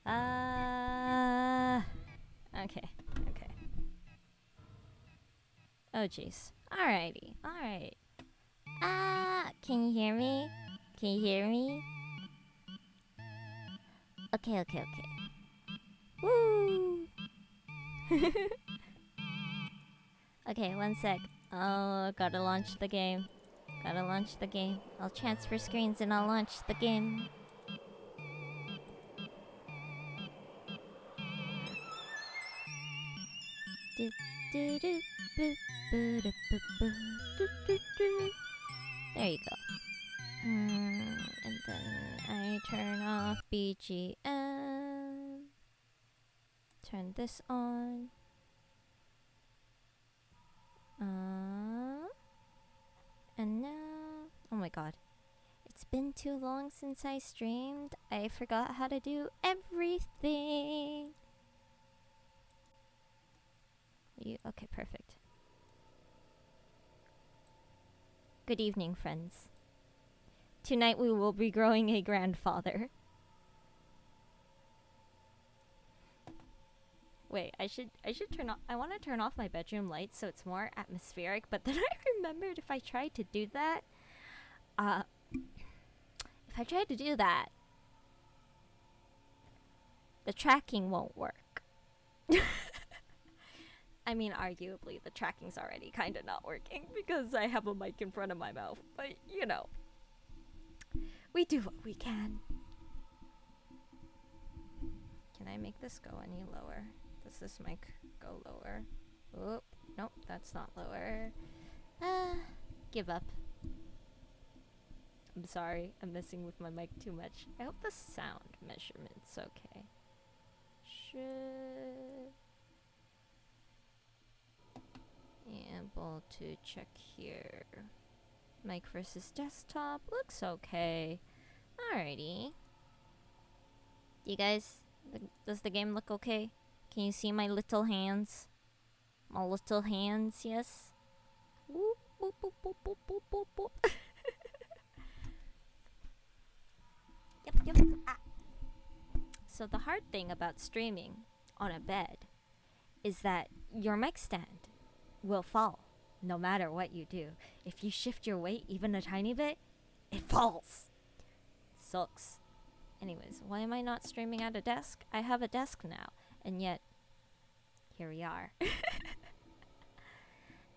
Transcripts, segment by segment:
Okay. Okay. Oh, jeez. Alrighty. Alright. Can you hear me? Can you hear me? Okay, okay, okay. Woo! Okay, one sec. Oh, gotta launch the game. Gotta launch the game. I'll transfer screens and I'll launch the game. Do, do, do, boo, boo, do, boo, boo, do, do, do. There you go. And then I turn off BGM. Turn this on. And now... Oh my god. It's been too long since I streamed. I forgot how to do everything. Okay, perfect. Good evening, friends. Tonight we will be growing a grandfather. Wait, I should turn off... I want to turn off my bedroom lights so it's more atmospheric, but then I remembered if I tried to do that... if I tried to do that... the tracking won't work. I mean, arguably, the tracking's already kind of not working because I have a mic in front of my mouth. But, you know, we do what we can. Can I make this go any lower? Does this mic go lower? Oh, nope, that's not lower. Give up. I'm sorry, I'm messing with my mic too much. I hope the sound measurement's okay. Should... able to check here. Mic versus desktop looks okay. Alrighty. You guys, does the game look okay? Can you see my little hands? My little hands, yes? Whoop, whoop, whoop, whoop, whoop, whoop, whoop, whoop. Yep, yep. So the hard thing about streaming on a bed is that your mic stand will fall no matter what you do. If you shift your weight even a tiny bit, it falls. Sucks. Anyways, why am I not streaming at a desk? I have a desk now, and yet here we are.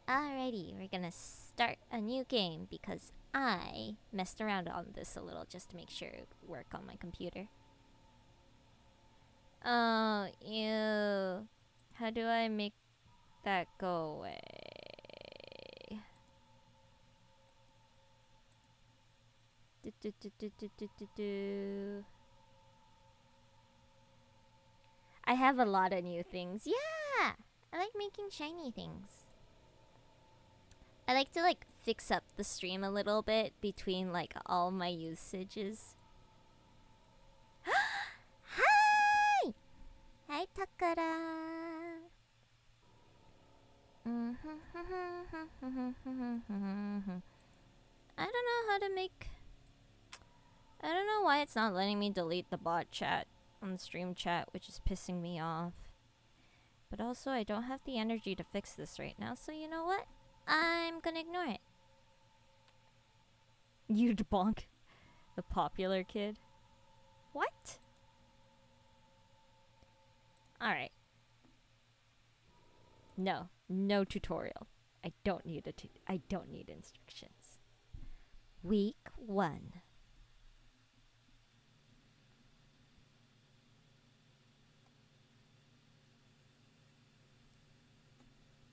Alrighty, we're gonna start a new game because I messed around on this a little just to make sure it would work on my computer. Oh, ew. How do I make that go away? I have a lot of new things. Yeah! I like making shiny things. I like to like fix up the stream a little bit between like all my usages. Hi! Hi, Takara. I don't know how to make... I don't know why it's not letting me delete the bot chat on the stream chat, which is pissing me off. But also, I don't have the energy to fix this right now, so you know what? I'm gonna ignore it. You'd bonk the popular kid. What? Alright. No. No tutorial. I don't need I don't need instructions. Week 1.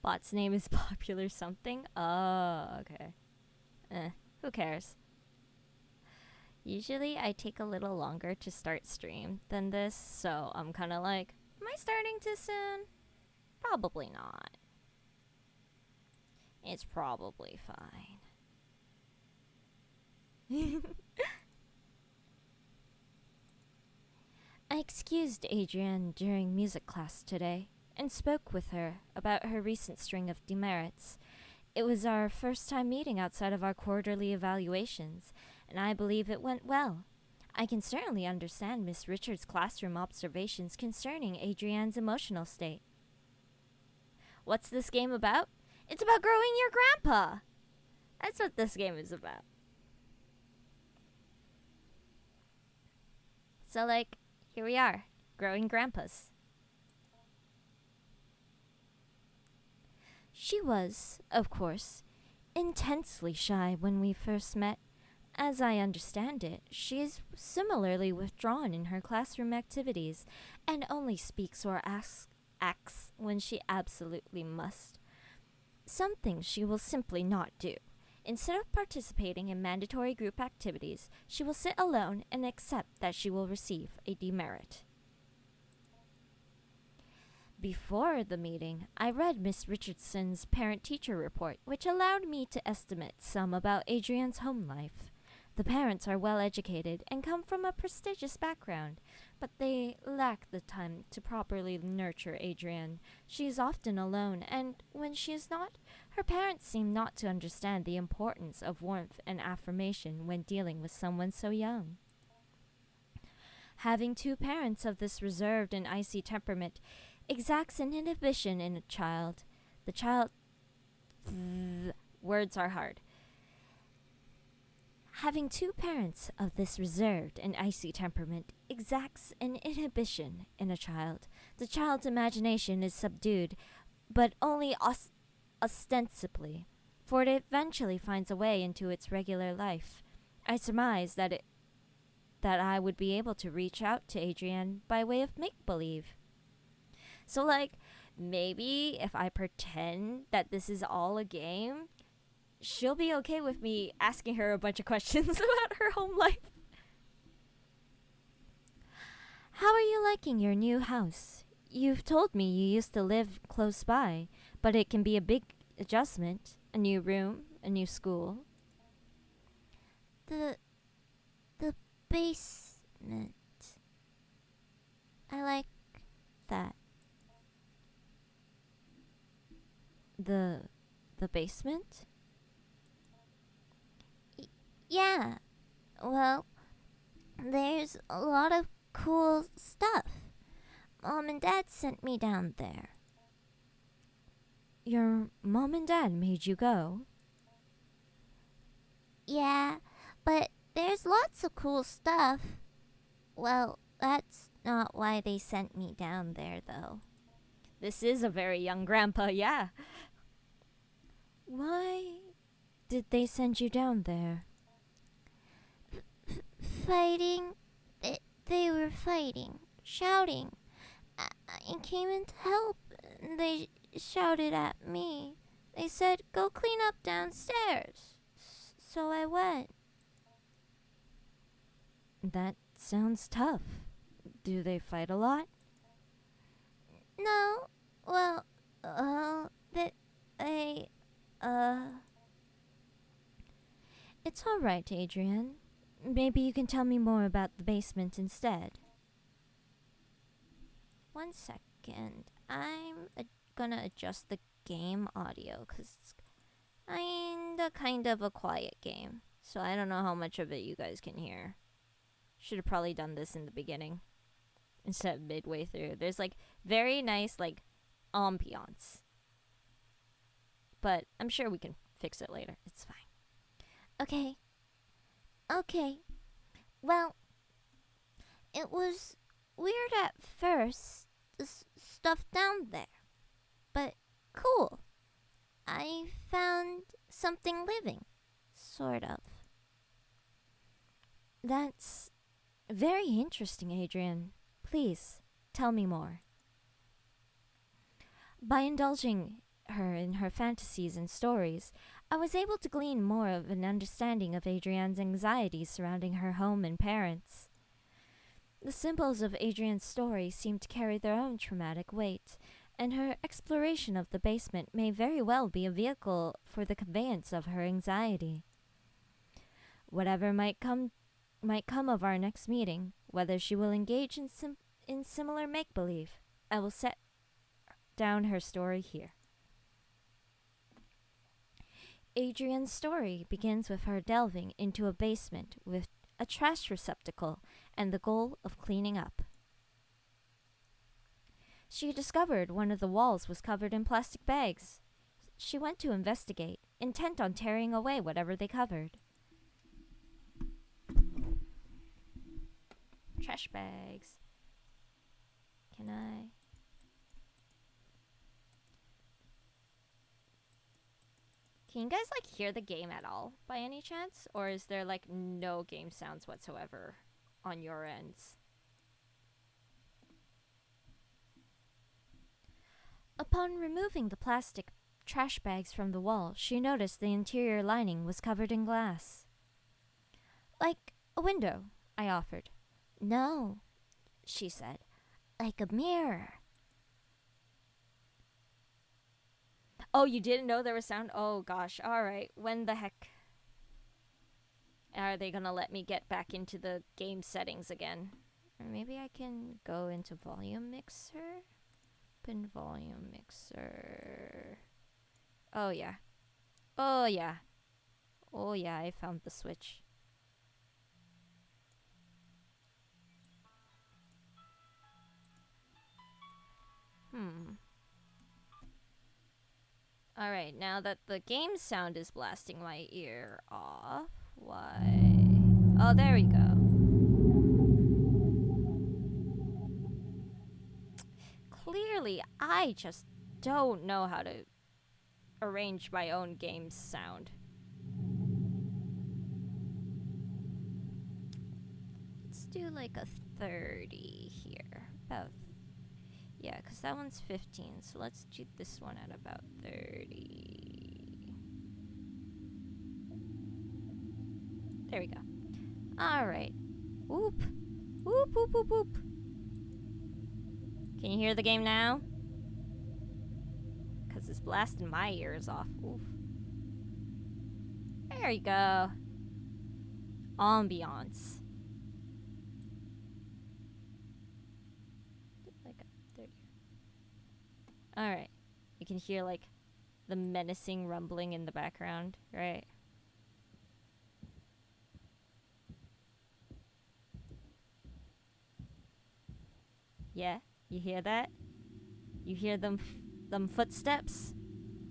Bot's name is popular something? Oh, okay. Who cares? Usually I take a little longer to start stream than this, so I'm kind of like, am I starting too soon? Probably not. It's probably fine. I excused Adrienne during music class today and spoke with her about her recent string of demerits. It was our first time meeting outside of our quarterly evaluations, and I believe it went well. I can certainly understand Miss Richards' classroom observations concerning Adrian's emotional state. What's this game about? It's about growing your grandpa! That's what this game is about. So, like, here we are, growing grandpas. She was, of course, intensely shy when we first met. As I understand it, she is similarly withdrawn in her classroom activities and only speaks or acts when she absolutely must. Some things she will simply not do. Instead of participating in mandatory group activities, she will sit alone and accept that she will receive a demerit. Before the meeting, I read Miss Richardson's parent-teacher report, which allowed me to estimate some about Adrian's home life. The parents are well educated and come from a prestigious background, but they lack the time to properly nurture Adrian. She is often alone, and when she is not, her parents seem not to understand the importance of warmth and affirmation when dealing with someone so young. Having two parents of this reserved and icy temperament exacts an inhibition in a child. The child. Words are hard. Having two parents of this reserved and icy temperament exacts an inhibition in a child. The child's imagination is subdued, but only ostensibly, for it eventually finds a way into its regular life. I surmise that I would be able to reach out to Adrian by way of make-believe. So, like, maybe if I pretend that this is all a game, she'll be okay with me asking her a bunch of questions about her home life. How are you liking your new house? You've told me you used to live close by, but it can be a big adjustment. A new room, a new school. The basement. I like that. The basement? Yeah. Well, there's a lot of cool stuff. Mom and Dad sent me down there. Your mom and dad made you go? Yeah, but there's lots of cool stuff. Well, that's not why they sent me down there, though. This is a very young grandpa, yeah. Why did they send you down there? Fighting. They were fighting, shouting. I came in to help, and they shouted at me. They said, "Go clean up downstairs." So I went. That sounds tough. Do they fight a lot? No, well, they, It's all right, Adrian. Maybe you can tell me more about the basement instead. 1 second. I'm gonna adjust the game audio, because it's kind of a quiet game. So I don't know how much of it you guys can hear. Should have probably done this in the beginning instead of midway through. There's like very nice like ambiance. But I'm sure we can fix it later. It's fine. Okay. Well, it was weird at first, the stuff down there. But cool. I found something living. Sort of. That's very interesting, Adrian. Please, tell me more. By indulging her in her fantasies and stories, I was able to glean more of an understanding of Adrian's anxieties surrounding her home and parents. The symbols of Adrian's story seem to carry their own traumatic weight, and her exploration of the basement may very well be a vehicle for the conveyance of her anxiety. Whatever might come of our next meeting, whether she will engage in similar make-believe, I will set down her story here. Adrian's story begins with her delving into a basement with a trash receptacle, and the goal of cleaning up. She discovered one of the walls was covered in plastic bags. She went to investigate, intent on tearing away whatever they covered. Trash bags. Can I? Can you guys hear the game at all by any chance? Or is there no game sounds whatsoever on your ends? Upon removing the plastic trash bags from the wall, she noticed the interior lining was covered in glass. Like a window, I offered. No, she said. Like a mirror. Oh, you didn't know there was sound? Oh gosh, alright. When the heck are they gonna let me get back into the game settings again? Or maybe I can go into volume mixer? Open volume mixer. Oh yeah. Oh yeah. Oh yeah, I found the switch. Alright, now that the game sound is blasting my ear off, why? Oh, there we go. Clearly, I just don't know how to arrange my own game's sound. Let's do like a 30 here. About yeah, because that one's 15, so let's do this one at about 30. There we go. Alright. Whoop. Whoop, whoop, whoop, whoop. Can you hear the game now? Because it's blasting my ears off. Oof. There you go. Ambiance. Alright. You can hear the menacing rumbling in the background, right? Yeah, you hear that? You hear them footsteps?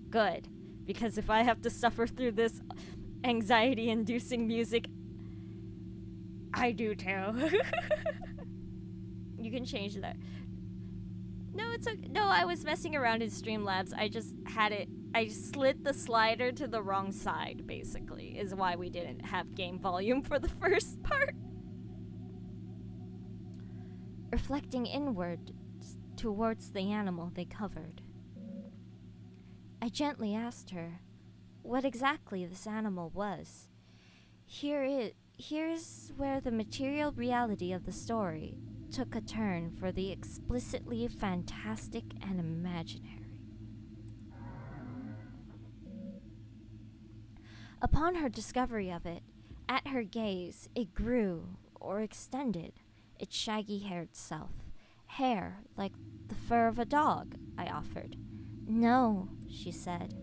Good, because if I have to suffer through this anxiety-inducing music, I do too. You can change that. No, it's okay. No, I was messing around in Streamlabs. I just slid the slider to the wrong side, basically, is why we didn't have game volume for the first part. Reflecting inward towards the animal they covered, I gently asked her what exactly this animal was. Here's where the material reality of the story took a turn for the explicitly fantastic and imaginary. Upon her discovery of it, at her gaze, it grew or extended its shaggy-haired self. Hair like the fur of a dog, I offered. No, she said.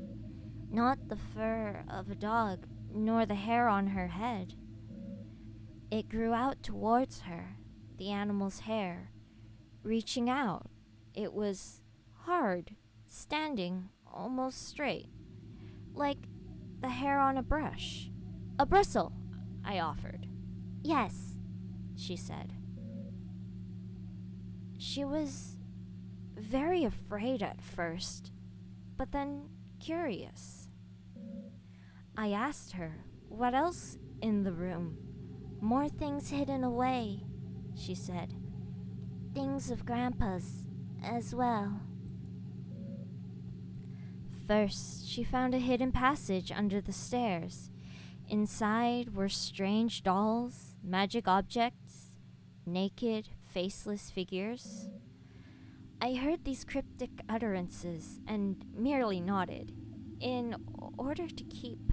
Not the fur of a dog, nor the hair on her head. It grew out towards her, the animal's hair, reaching out. It was hard, standing almost straight, like the hair on a brush. A bristle, I offered. Yes, she said. She was very afraid at first, but then curious. I asked her what else in the room. More things hidden away, she said. Things of Grandpa's as well. First, she found a hidden passage under the stairs. Inside were strange dolls, magic objects, naked, faceless figures. I heard these cryptic utterances and merely nodded. In order to keep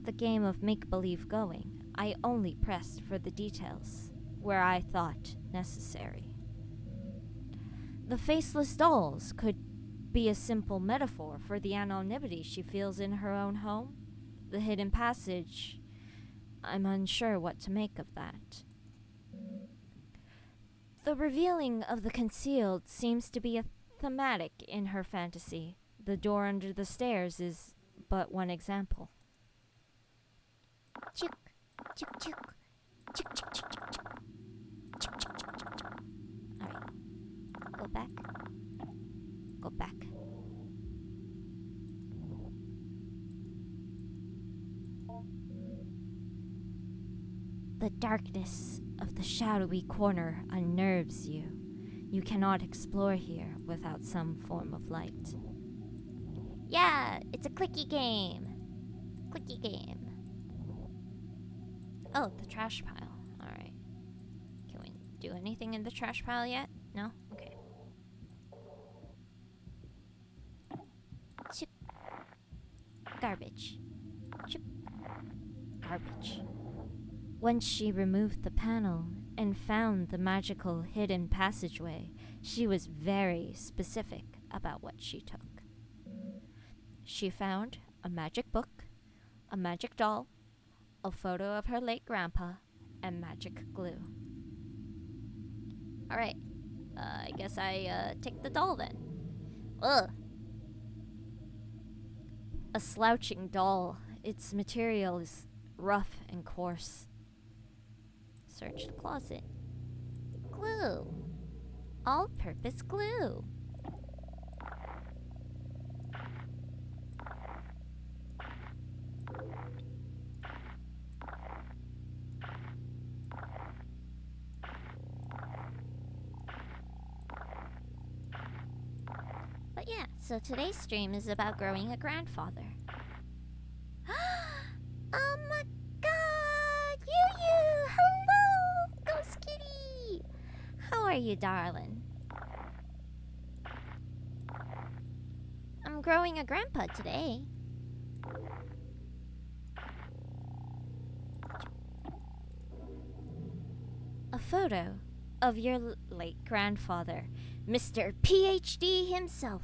the game of make-believe going, I only pressed for the details where I thought necessary. The faceless dolls could be a simple metaphor for the anonymity she feels in her own home. The hidden passage I'm unsure what to make of that. The revealing of the concealed seems to be a thematic in her fantasy. The door under the stairs is but one example. Chuk, chuk, chuk, chuk, chuk, chuk, chuk, chuk. Chuk, chuk, chuk, chuk, chuk. Alright. Go back. Go back. The darkness of the shadowy corner unnerves you. You cannot explore here without some form of light. Yeah, it's a clicky game. Clicky game. Oh, the trash pile. Alright. Can we do anything in the trash pile yet? No? Okay. Chuk. Garbage. Chip. Garbage. Once she removed the panel and found the magical hidden passageway, she was very specific about what she took. She found a magic book, a magic doll, a photo of her late grandpa, and magic glue. Alright, I guess I take the doll then. Ugh. A slouching doll. Its material is rough and coarse. Search the closet. Glue. All-purpose glue. But yeah, so today's stream is about growing a grandfather. Oh my god! You! Hello! Ghost Kitty! How are you, darling? I'm growing a grandpa today. A photo of your late grandfather, Mr. PhD himself.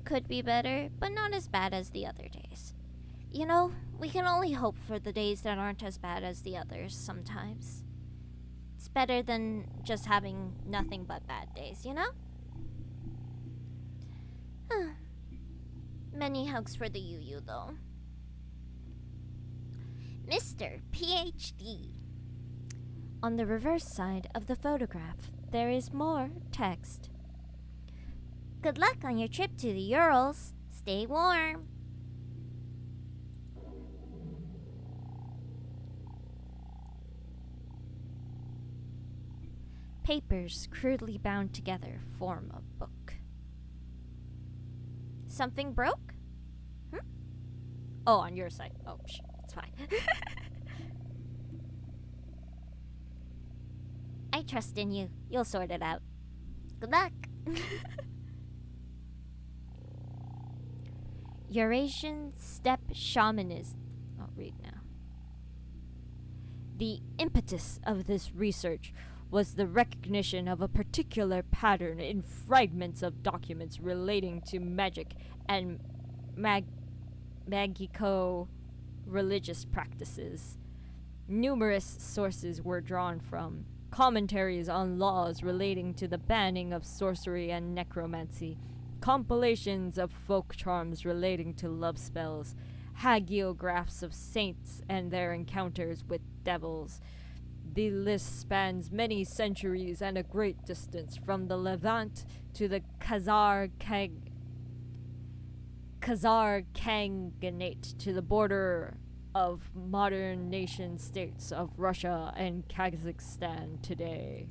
Could be better, but not as bad as the other days. You know, we can only hope for the days that aren't as bad as the others sometimes. It's better than just having nothing but bad days, you know? Many hugs for the Yu though. Mr. PhD. On the reverse side of the photograph, there is more text. Good luck on your trip to the Urals. Stay warm. Papers crudely bound together form a book. Something broke? Oh, on your side. Oh, it's fine. I trust in you. You'll sort it out. Good luck. Eurasian steppe shamanism. I'll read now. The impetus of this research was the recognition of a particular pattern in fragments of documents relating to magic and magico-religious practices. Numerous sources were drawn from commentaries on laws relating to the banning of sorcery and necromancy, compilations of folk charms relating to love spells, hagiographs of saints and their encounters with devils. The list spans many centuries and a great distance, from the Levant to the Khazar Khanate to the border of modern nation states of Russia and Kazakhstan today.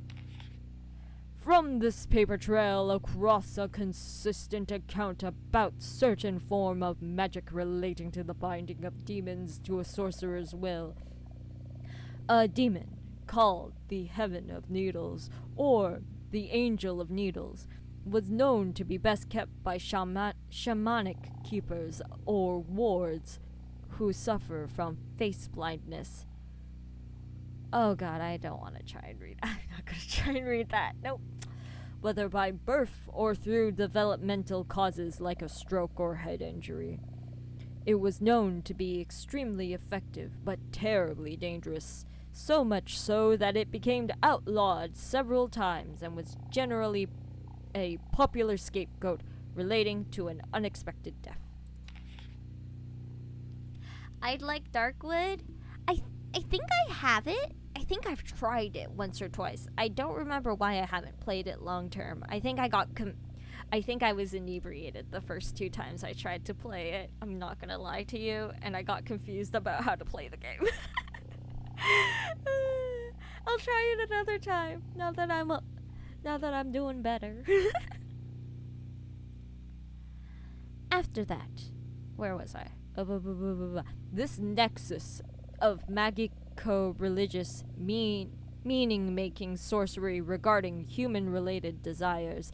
From this paper trail across a consistent account about certain form of magic relating to the binding of demons to a sorcerer's will. A demon called the Heaven of Needles, or the Angel of Needles, was known to be best kept by shamanic keepers or wards who suffer from face blindness. Oh god, I don't want to try and read. I'm not going to try and read that. Nope. whether by birth or through developmental causes like a stroke or head injury. It was known to be extremely effective, but terribly dangerous, so much so that it became outlawed several times and was generally a popular scapegoat relating to an unexpected death. I'd like Darkwood. I think I have it. I think I've tried it once or twice. I don't remember why I haven't played it long term. I think I was inebriated the first 2 times I tried to play it. I'm not gonna lie to you, and I got confused about how to play the game. I'll try it another time now that I'm doing better. After that, where was I? This nexus of magico-religious meaning-making sorcery regarding human-related desires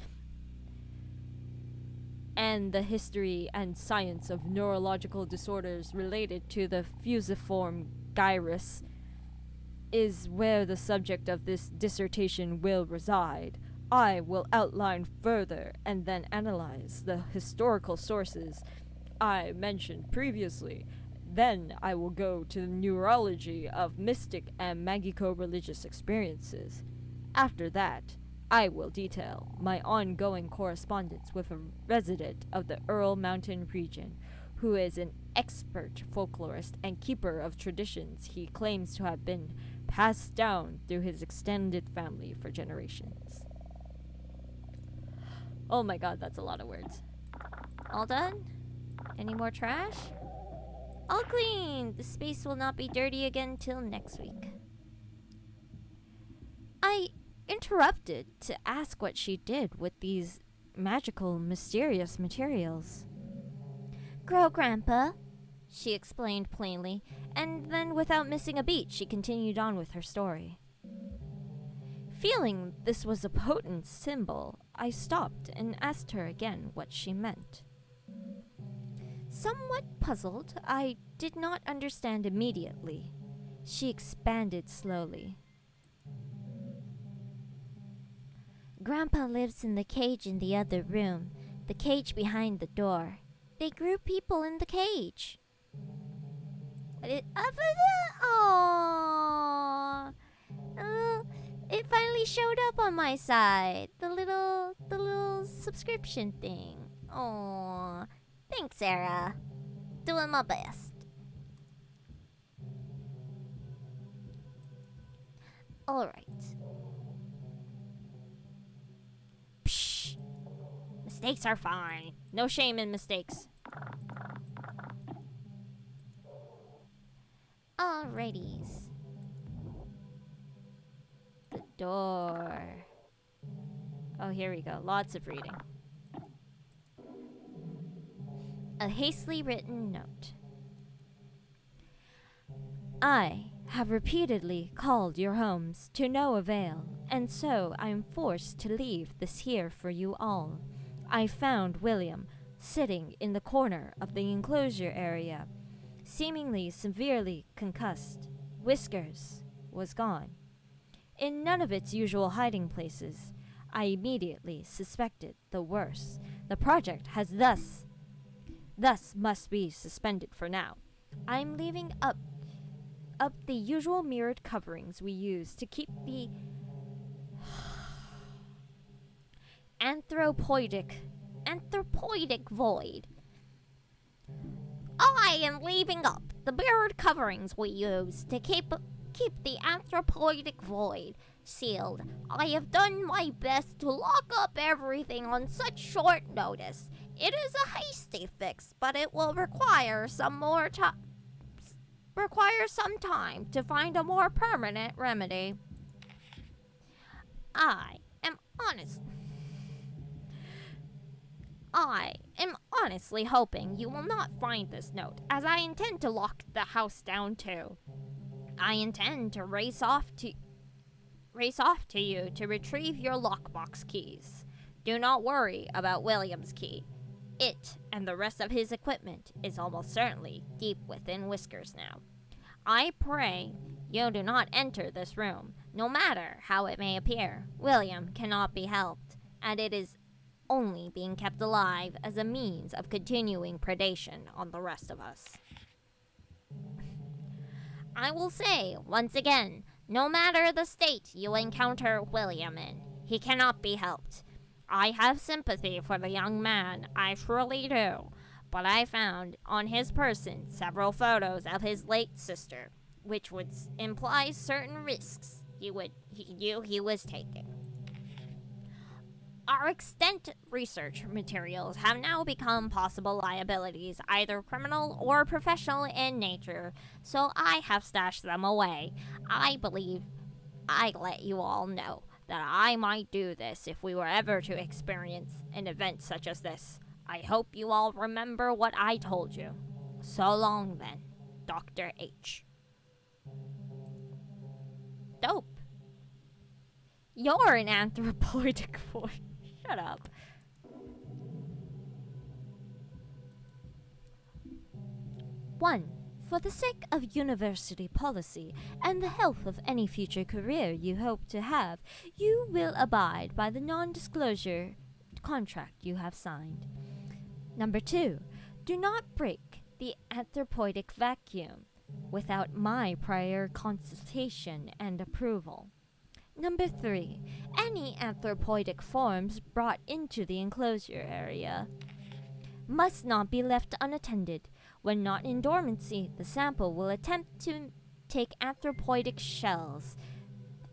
and the history and science of neurological disorders related to the fusiform gyrus is where the subject of this dissertation will reside. I will outline further and then analyze the historical sources I mentioned previously. Then I will go to the neurology of mystic and magico-religious experiences. After that, I will detail my ongoing correspondence with a resident of the Earl Mountain region, who is an expert folklorist and keeper of traditions he claims to have been passed down through his extended family for generations. Oh my god, that's a lot of words. All done? Any more trash? All clean! The space will not be dirty again till next week. I interrupted to ask what she did with these magical, mysterious materials. Grow, Grandpa, she explained plainly, and then without missing a beat, she continued on with her story. Feeling this was a potent symbol, I stopped and asked her again what she meant. Somewhat puzzled, I did not understand immediately. She expanded slowly. Grandpa lives in the cage in the other room, the cage behind the door. They grew people in the cage. It finally showed up on my side. The little subscription thing. Aww. Thanks, Sarah. Doing my best. Alright. Psh! Mistakes are fine. No shame in mistakes. Alrighties. The door. Oh, here we go. Lots of reading. A hastily written note. I have repeatedly called your homes to no avail, and so I am forced to leave this here for you all. I found William sitting in the corner of the enclosure area, seemingly severely concussed. Whiskers was gone. In none of its usual hiding places, I immediately suspected the worst. The project has thus must be suspended for now. I'm leaving up the usual mirrored coverings we use to keep the anthropoidic void. I am leaving up the mirrored coverings we use to keep the anthropoidic void sealed. I have done my best to lock up everything on such short notice. It is a hasty fix, but it will require some time to find a more permanent remedy. I am honestly hoping you will not find this note, as I intend to lock the house down too. I intend to race off to you to retrieve your lockbox keys. Do not worry about William's key. It and the rest of his equipment is almost certainly deep within Whiskers now. I pray you do not enter this room, no matter how it may appear. William cannot be helped, and it is only being kept alive as a means of continuing predation on the rest of us. I will say, once again, no matter the state you encounter William in, he cannot be helped. I have sympathy for the young man, I truly do, but I found on his person several photos of his late sister, which would imply certain risks he was taking. Our extant research materials have now become possible liabilities, either criminal or professional in nature, so I have stashed them away. I believe I let you all know that I might do this if we were ever to experience an event such as this. I hope you all remember what I told you. So long then, Dr. H. Dope. You're an anthropoidic boy. Shut up. One, for the sake of university policy and the health of any future career you hope to have, you will abide by the non-disclosure contract you have signed. Number 2, do not break the anthropoidic vacuum without my prior consultation and approval. Number 3, any anthropoidic forms brought into the enclosure area must not be left unattended. When not in dormancy, the sample will attempt to take anthropoidic shells.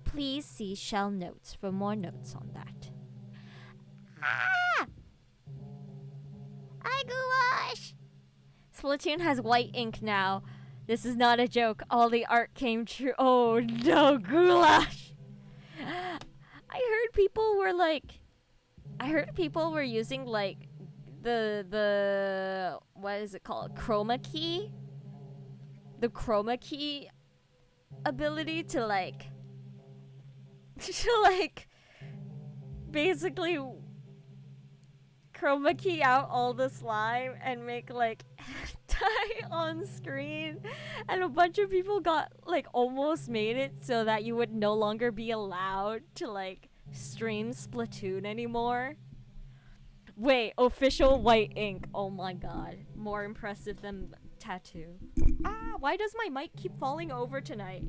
Please see shell notes for more notes on that. Ah! I goulash! Splatoon has white ink now. This is not a joke. All the art came true. Oh no, goulash! I heard people were using like the what is it called? Chroma key? The chroma key ability to like basically chroma key out all the slime and make like hentai on screen, and a bunch of people got like almost made it so that you would no longer be allowed to like stream Splatoon anymore. Wait, official white ink. Oh my god. More impressive than tattoo. Ah, why does my mic keep falling over tonight?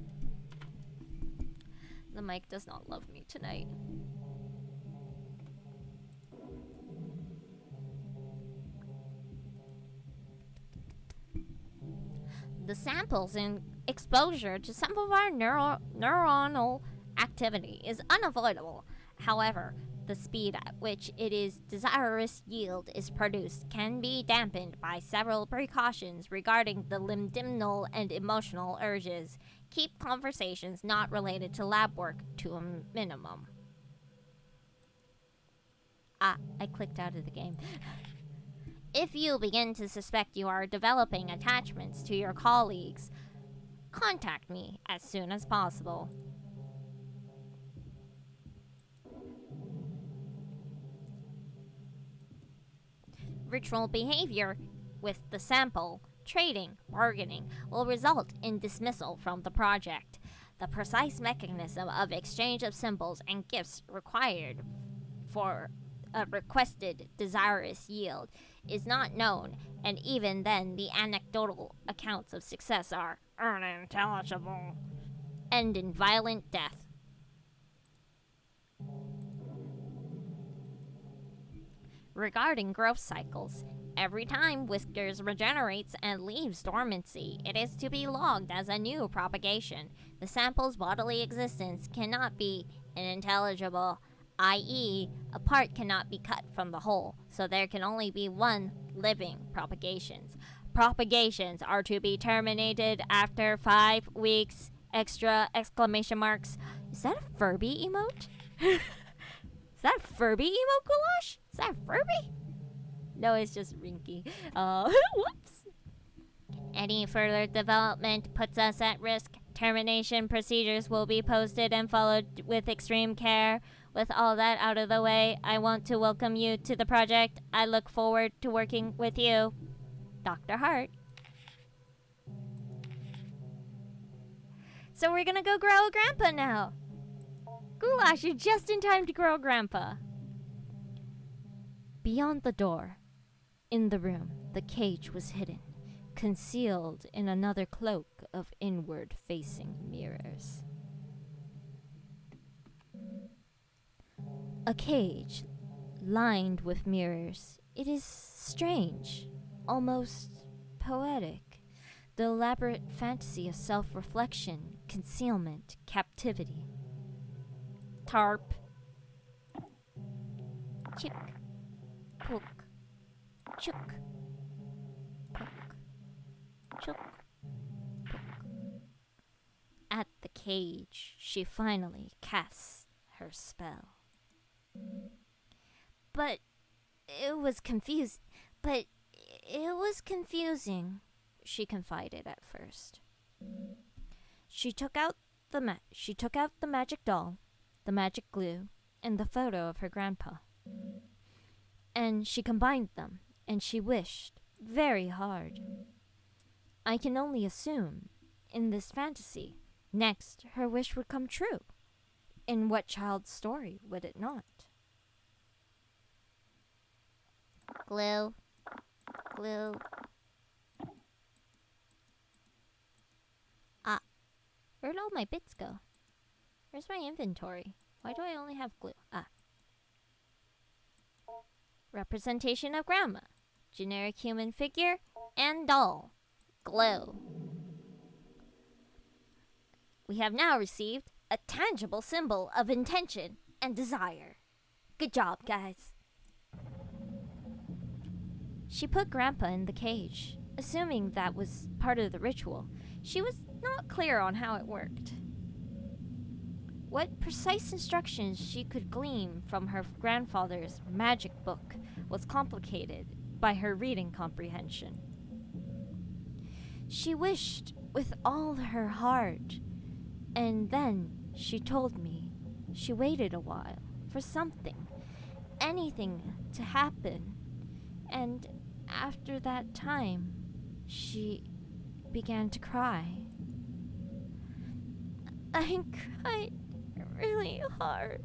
The mic does not love me tonight. The samples in exposure to some of our neuronal activity is unavoidable. However, the speed at which its desirous yield is produced can be dampened by several precautions regarding the libidinal and emotional urges. Keep conversations not related to lab work to a minimum. Ah, I clicked out of the game. If you begin to suspect you are developing attachments to your colleagues, contact me as soon as possible. Ritual behavior with the sample, trading, bargaining will result in dismissal from the project. The precise mechanism of exchange of symbols and gifts required for a requested desirous yield is not known, and even then the anecdotal accounts of success are unintelligible, end in violent death. Regarding growth cycles, every time Whiskers regenerates and leaves dormancy, it is to be logged as a new propagation. The sample's bodily existence cannot be unintelligible, i.e., a part cannot be cut from the whole, so there can only be one living propagations. Propagations are to be terminated after 5 weeks. Extra exclamation marks. Is that a Furby emote? Is that a Furby emote, Goulash? Is that Furby? No, it's just Rinky. Whoops. Any further development puts us at risk. Termination procedures will be posted and followed with extreme care. With all that out of the way, I want to welcome you to the project. I look forward to working with you. Dr. Hart. So we're gonna go grow a grandpa now. Goulash, you're just in time to grow a grandpa. Beyond the door, in the room, the cage was hidden, concealed in another cloak of inward-facing mirrors. A cage lined with mirrors. It is strange, almost poetic. The elaborate fantasy of self-reflection, concealment, captivity. Tarp. Chick. Poke. Chook. Poke. Chook. Poke. At the cage, she finally casts her spell. But it was confusing, she confided at first. She took out the magic doll, the magic glue, and the photo of her grandpa. And she combined them, and she wished very hard. I can only assume, in this fantasy, next her wish would come true. In what child's story would it not? Glue. Glue. Where'd all my bits go? Where's my inventory? Why do I only have glue? Representation of grandma. Generic human figure and doll. Glue. We have now received a tangible symbol of intention and desire. Good job, guys. She put Grandpa in the cage, assuming that was part of the ritual. She was not clear on how it worked. What precise instructions she could glean from her grandfather's magic book was complicated by her reading comprehension. She wished with all her heart, and then she told me she waited a while for something, anything to happen, and after that time, she began to cry. I cried really hard,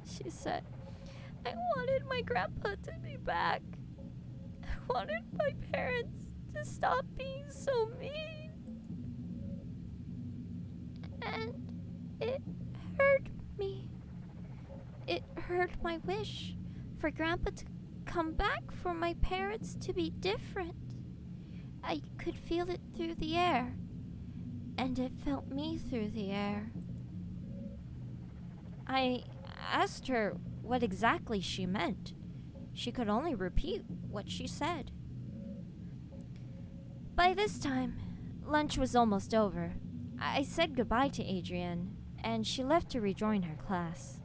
she said. I wanted my grandpa to be back. I wanted my parents to stop being so mean. And it hurt me. It hurt my wish for Grandpa to come back, for my parents to be different. I could feel it through the air, and it felt me through the air. I asked her what exactly she meant. She could only repeat what she said. By this time, lunch was almost over. I said goodbye to Adrienne, and she left to rejoin her class.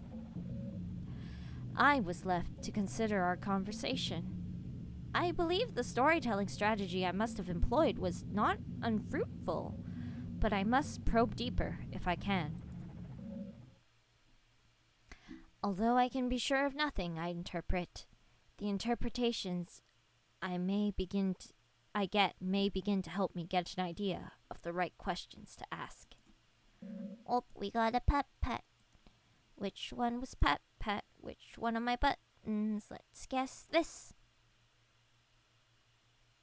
I was left to consider our conversation. I believe the storytelling strategy I must have employed was not unfruitful, but I must probe deeper if I can. Although I can be sure of nothing I interpret, the interpretations I get may begin to help me get an idea of the right questions to ask. Oh, we got a pet. Which one was pet? Which one of my buttons? Let's guess this.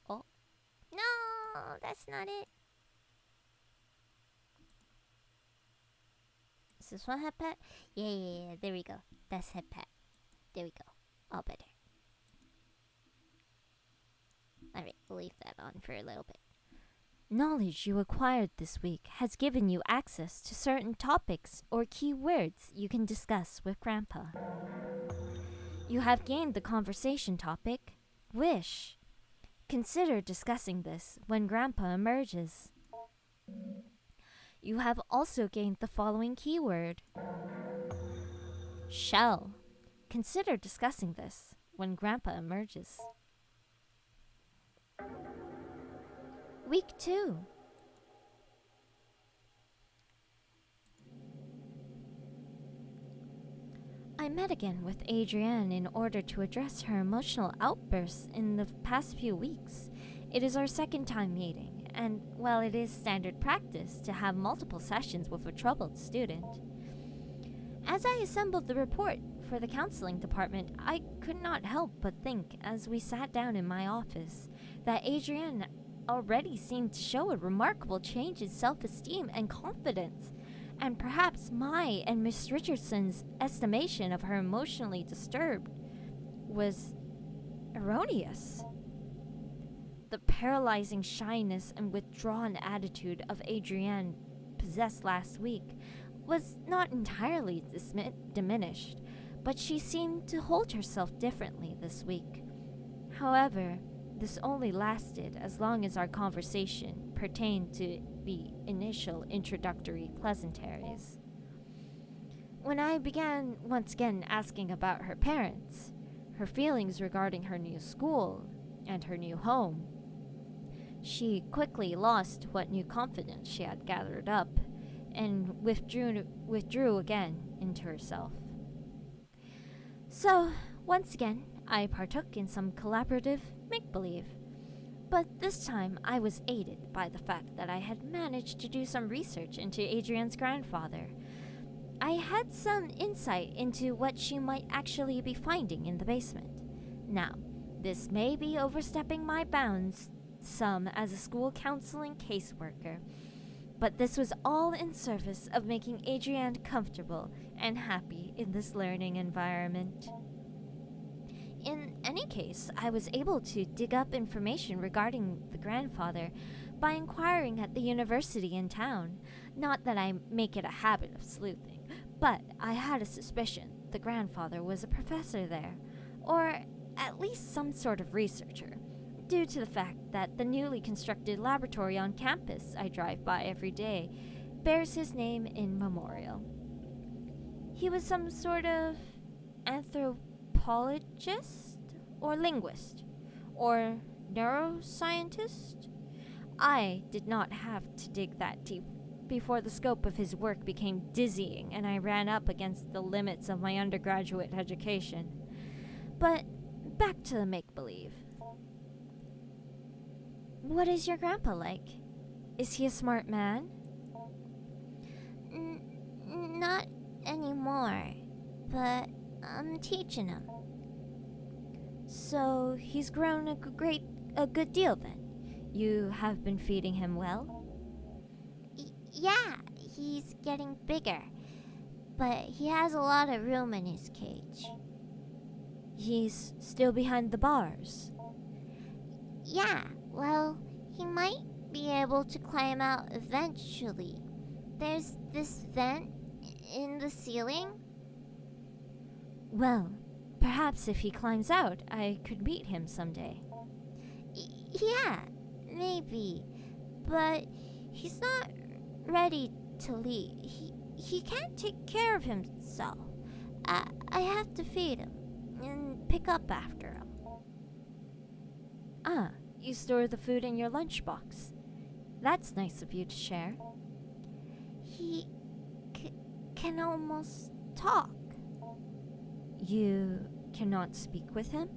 Oh. No, that's not it. Is this one Hep Pet? Yeah, there we go. That's Hep Pet. There we go. All better. Alright, we'll leave that on for a little bit. Knowledge you acquired this week has given you access to certain topics or key words you can discuss with Grandpa. You have gained the conversation topic, wish. Consider discussing this when Grandpa emerges. You have also gained the following keyword, shell. Consider discussing this when Grandpa emerges. Week 2. I met again with Adrienne in order to address her emotional outbursts in the past few weeks. It is our second time meeting, and while it is standard practice to have multiple sessions with a troubled student, as I assembled the report for the counseling department, I could not help but think as we sat down in my office that Adrienne already seemed to show a remarkable change in self-esteem and confidence, and perhaps my and Miss Richardson's estimation of her emotionally disturbed was erroneous. The paralyzing shyness and withdrawn attitude of Adrienne possessed last week was not entirely diminished, but she seemed to hold herself differently this week. However, this only lasted as long as our conversation pertained to the initial introductory pleasantries. When I began once again asking about her parents, her feelings regarding her new school, and her new home, she quickly lost what new confidence she had gathered up and withdrew again into herself. So, once again, I partook in some collaborative make-believe. But this time I was aided by the fact that I had managed to do some research into Adrienne's grandfather. I had some insight into what she might actually be finding in the basement. Now, this may be overstepping my bounds some as a school counseling caseworker, but this was all in service of making Adrienne comfortable and happy in this learning environment. In any case, I was able to dig up information regarding the grandfather by inquiring at the university in town. Not that I make it a habit of sleuthing, but I had a suspicion the grandfather was a professor there, or at least some sort of researcher, due to the fact that the newly constructed laboratory on campus I drive by every day bears his name in memorial. He was some sort of anthropologist or linguist or neuroscientist. I did not have to dig that deep before the scope of his work became dizzying and I ran up against the limits of my undergraduate education. But back to the make-believe. What is your grandpa like? Is he a smart man? Not anymore, but I'm teaching him. So he's grown a good deal then. You have been feeding him well? Yeah, he's getting bigger, but he has a lot of room in his cage. He's still behind the bars? Yeah, well, he might be able to climb out eventually. There's this vent in the ceiling. Well, perhaps if he climbs out, I could meet him someday. Yeah, maybe. But he's not ready to leave. He can't take care of himself. I have to feed him and pick up after him. Ah, you store the food in your lunchbox. That's nice of you to share. He can almost talk. You cannot speak with him?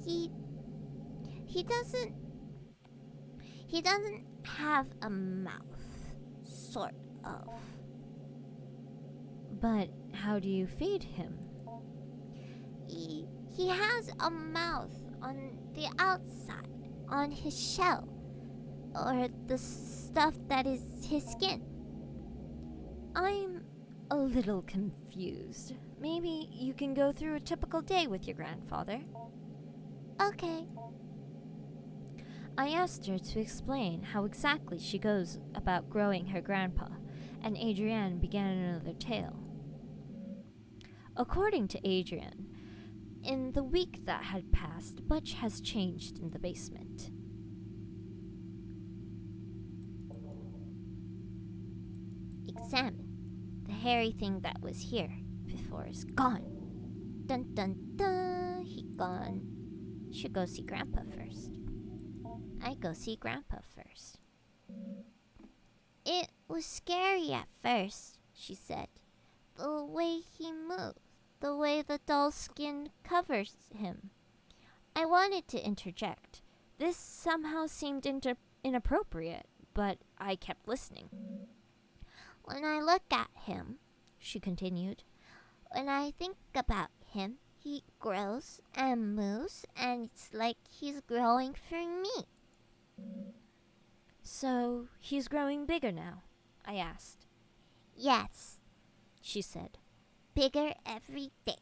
He doesn't have a mouth, sort of. But how do you feed him? He has a mouth on the outside, on his shell, or the stuff that is his skin. I'm a little confused. Maybe you can go through a typical day with your grandfather. Okay. I asked her to explain how exactly she goes about growing her grandpa, and Adrienne began another tale. According to Adrienne, in the week that had passed, much has changed in the basement. Examine. The hairy thing that was here before is gone. Dun dun dun, he gone. Should go see Grandpa first. I go see Grandpa first. It was scary at first, she said. The way he moved, the way the doll skin covers him. I wanted to interject. This somehow seemed inappropriate, but I kept listening. When I look at him, she continued, When I think about him, he grows and moves, and it's like he's growing for me. So he's growing bigger now? I asked. Yes, She said. bigger every day.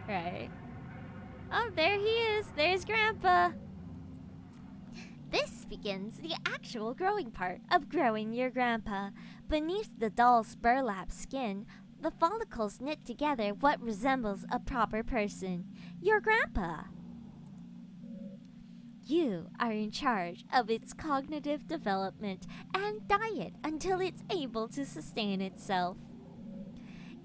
Right. Oh, there he is. There's Grandpa. This begins the actual growing part of growing your grandpa. Beneath the dull's burlap skin, the follicles knit together what resembles a proper person, your grandpa. You are in charge of its cognitive development and diet until it's able to sustain itself.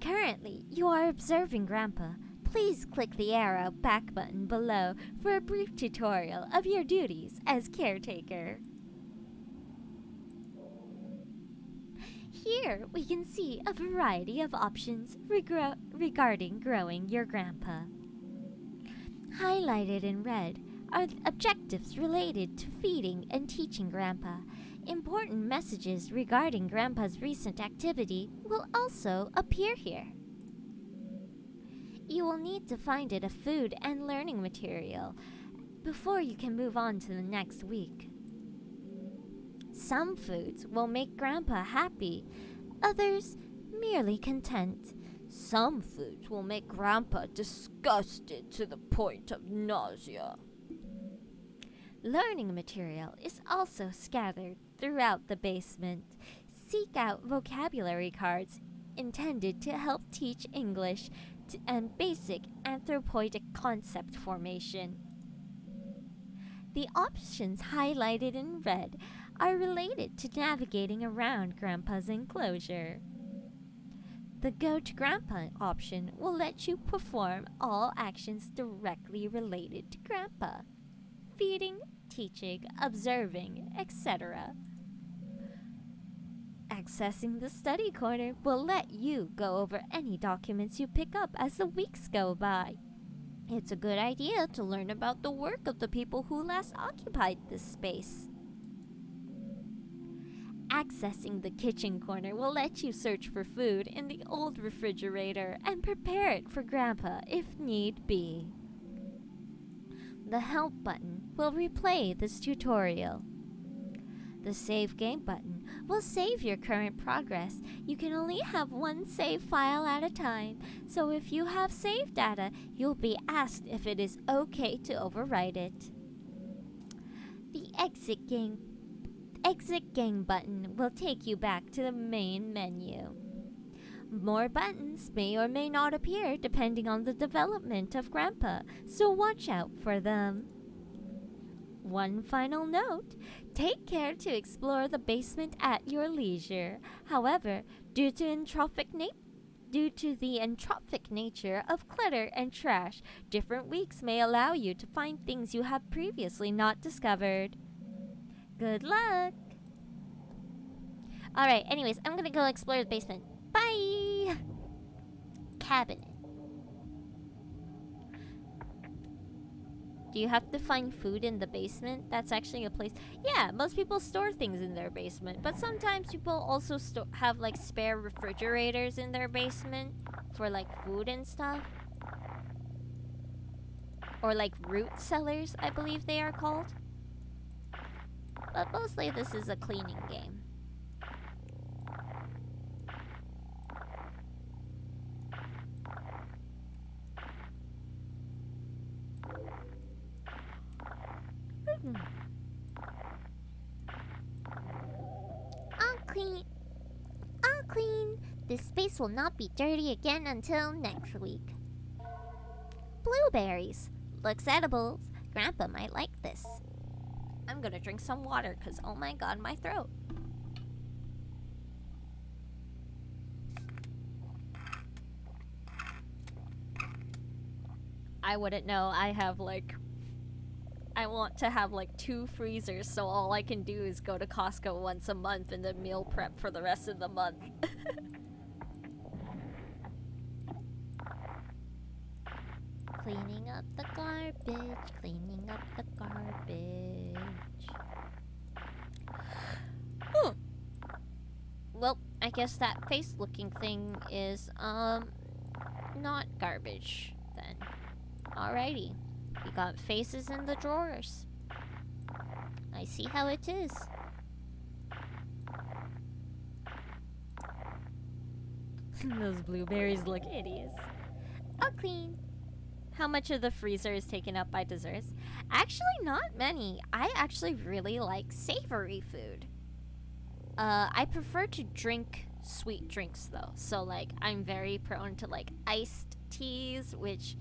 Currently, you are observing Grandpa. Please click the arrow back button below for a brief tutorial of your duties as caretaker. Here we can see a variety of options regarding growing your grandpa. Highlighted in red are the objectives related to feeding and teaching Grandpa. Important messages regarding Grandpa's recent activity will also appear here. You will need to find it a food and learning material before you can move on to the next week. Some foods will make Grandpa happy, others merely content. Some foods will make Grandpa disgusted to the point of nausea. Learning material is also scattered throughout the basement. Seek out vocabulary cards intended to help teach English and basic anthropoidic concept formation. The options highlighted in red are related to navigating around Grandpa's enclosure. The Go to Grandpa option will let you perform all actions directly related to Grandpa: feeding, teaching, observing, etc. Accessing the study corner will let you go over any documents you pick up as the weeks go by. It's a good idea to learn about the work of the people who last occupied this space. Accessing the kitchen corner will let you search for food in the old refrigerator and prepare it for Grandpa if need be. The Help button will replay this tutorial. The Save Game button will save your current progress. You can only have one save file at a time, so if you have save data, you'll be asked if it is okay to overwrite it. The Exit Game button will take you back to the main menu. More buttons may or may not appear depending on the development of Grandpa, so watch out for them. One final note: take care to explore the basement at your leisure. However, due to the entropic nature of clutter and trash, different weeks may allow you to find things you have previously not discovered. Good luck! Alright, anyways, I'm gonna go explore the basement. Bye! Cabinet. Do you have to find food in the basement? That's actually a place. Yeah, most people store things in their basement, but sometimes people also have like spare refrigerators in their basement for like food and stuff. Or like root cellars, I believe they are called. But mostly this is a cleaning game. All clean. This space will not be dirty again until next week. Blueberries. Looks edible. Grandpa might like this. I'm gonna drink some water because, oh my god, my throat. I wouldn't know. I want to have like 2 freezers, so all I can do is go to Costco once a month and then meal prep for the rest of the month. Cleaning up the garbage. Cleaning up the garbage. Well, I guess that face-looking thing is, not garbage, then. Alrighty. We got faces in the drawers. I see how it is. Those blueberries look hideous. All clean. How much of the freezer is taken up by desserts? Actually, not many. I actually really like savory food. I prefer to drink sweet drinks though. So like I'm very prone to like iced teas, which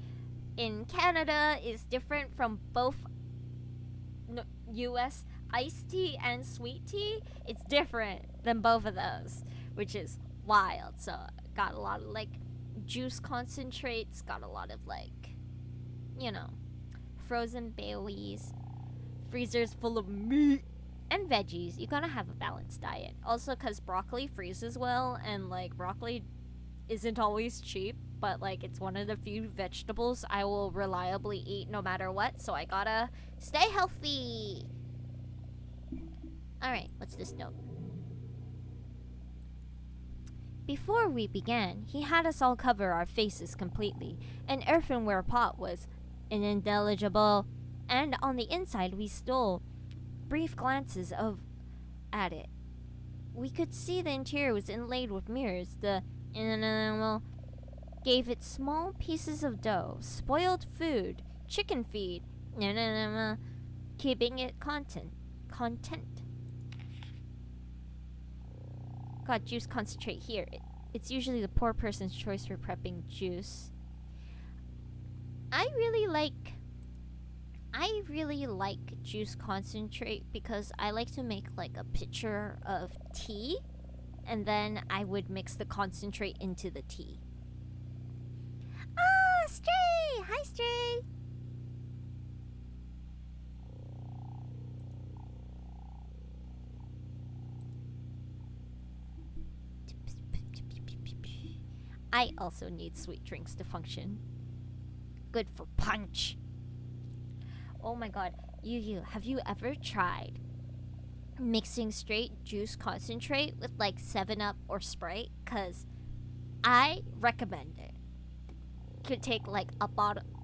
in Canada is different from both US iced tea and sweet tea. It's different than both of those, which is wild. So got a lot of like juice concentrates, got a lot of like, you know, frozen berries, freezers full of meat and veggies. You gotta have a balanced diet. Also, because broccoli freezes well, and like broccoli isn't always cheap, but like it's one of the few vegetables I will reliably eat no matter what, so I gotta stay healthy. Alright, what's this note? Before we began, he had us all cover our faces completely. An earthenware pot was intelligible, and on the inside we stole brief glances at it. We could see the interior was inlaid with mirrors. The animal gave it small pieces of dough, spoiled food, chicken feed, keeping it content. Got juice concentrate here. It's usually the poor person's choice for prepping juice. I really like juice concentrate because I like to make like a pitcher of tea, and then I would mix the concentrate into the tea. Ah, Stray! Hi, Stray! I also need sweet drinks to function. Good for punch. Oh my god, have you ever tried mixing straight juice concentrate with like 7-Up or Sprite? Cause I recommend it. You take like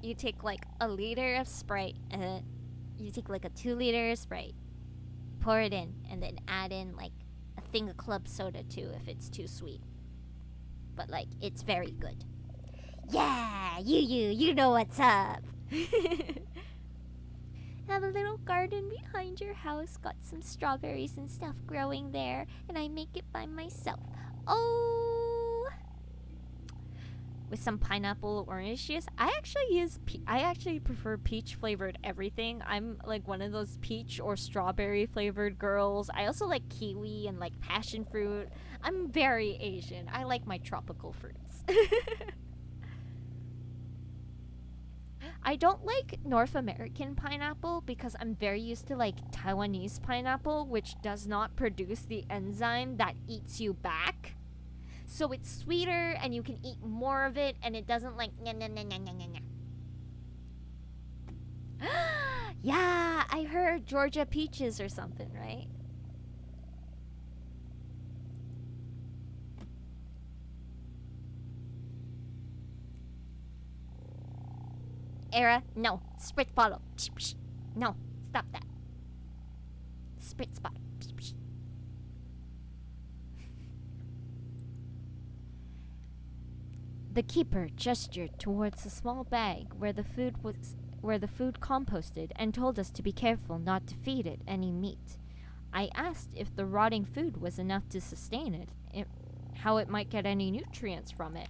you take like a liter of Sprite, and then you take like a 2 liter of Sprite, pour it in, and then add in like a thing of club soda too if it's too sweet. But like it's very good. Yeah, you know what's up. Have a little garden behind your house, got some strawberries and stuff growing there, and I make it by myself. Oh, with some pineapple orange juice. I actually prefer peach flavored everything. I'm like one of those peach or strawberry flavored girls. I also like kiwi and like passion fruit. I'm very Asian. I like my tropical fruits. I don't like North American pineapple because I'm very used to like Taiwanese pineapple, which does not produce the enzyme that eats you back. So it's sweeter and you can eat more of it, and it doesn't like yeah, I heard Georgia peaches or something, right? Era, no. Spritz bottle. No, stop that. Spritz bottle. The keeper gestured towards a small bag where the food composted, and told us to be careful not to feed it any meat. I asked if the rotting food was enough to sustain it, how it might get any nutrients from it.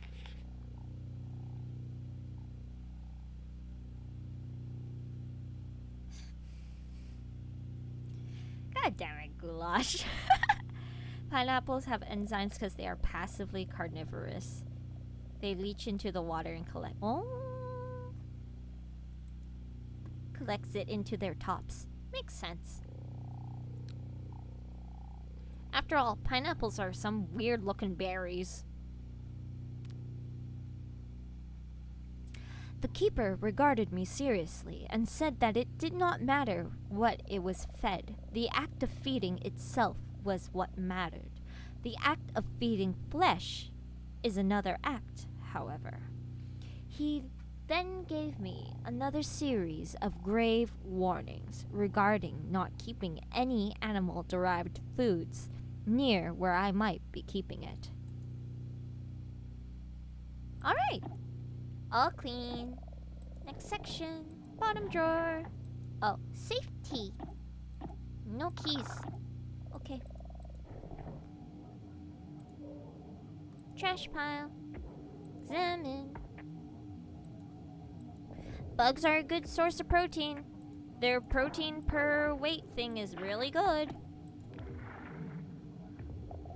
God damn it, goulash. Pineapples have enzymes because they are passively carnivorous. They leach into the water and collects it into their tops. Makes sense. After all, pineapples are some weird looking berries. The keeper regarded me seriously and said that it did not matter what it was fed. The act of feeding itself was what mattered. The act of feeding flesh is another act, however. He then gave me another series of grave warnings regarding not keeping any animal derived foods near where I might be keeping it. Alright, all clean. Next section, bottom drawer. Oh, safety. No keys. Okay. Trash pile. Examine. Bugs are a good source of protein. Their protein per weight thing is really good.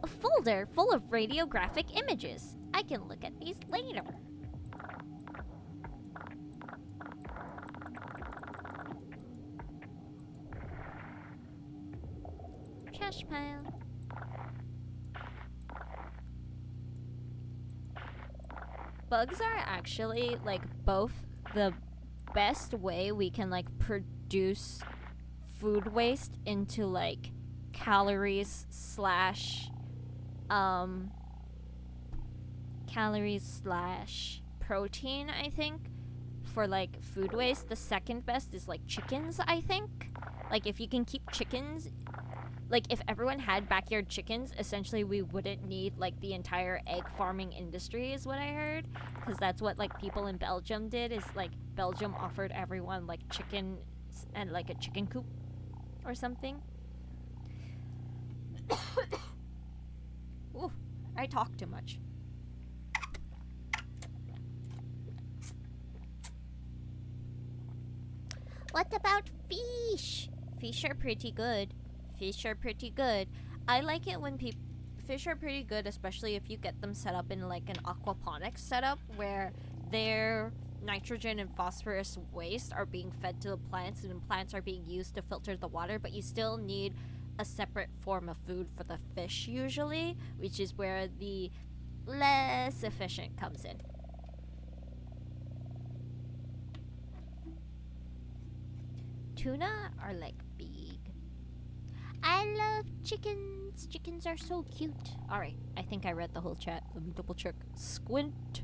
A folder full of radiographic images. I can look at these later. Trash pile. Bugs are actually like both the best way we can like produce food waste into like calories slash protein, I think. For like food waste, the second best is like chickens, I think. Like if you can keep chickens, like if everyone had backyard chickens, essentially we wouldn't need like the entire egg farming industry is what I heard, because that's what like people in Belgium did, is like Belgium offered everyone like chicken and like a chicken coop or something. Ooh, I talk too much. What about fish? Fish are pretty good. Fish are pretty good. I like it when fish are pretty good, especially if you get them set up in like an aquaponics setup where their nitrogen and phosphorus waste are being fed to the plants and plants are being used to filter the water, but you still need a separate form of food for the fish usually, which is where the less efficient comes in. Tuna are like big. I love chickens. Chickens are so cute. Alright, I think I read the whole chat. Let me double check. Squint.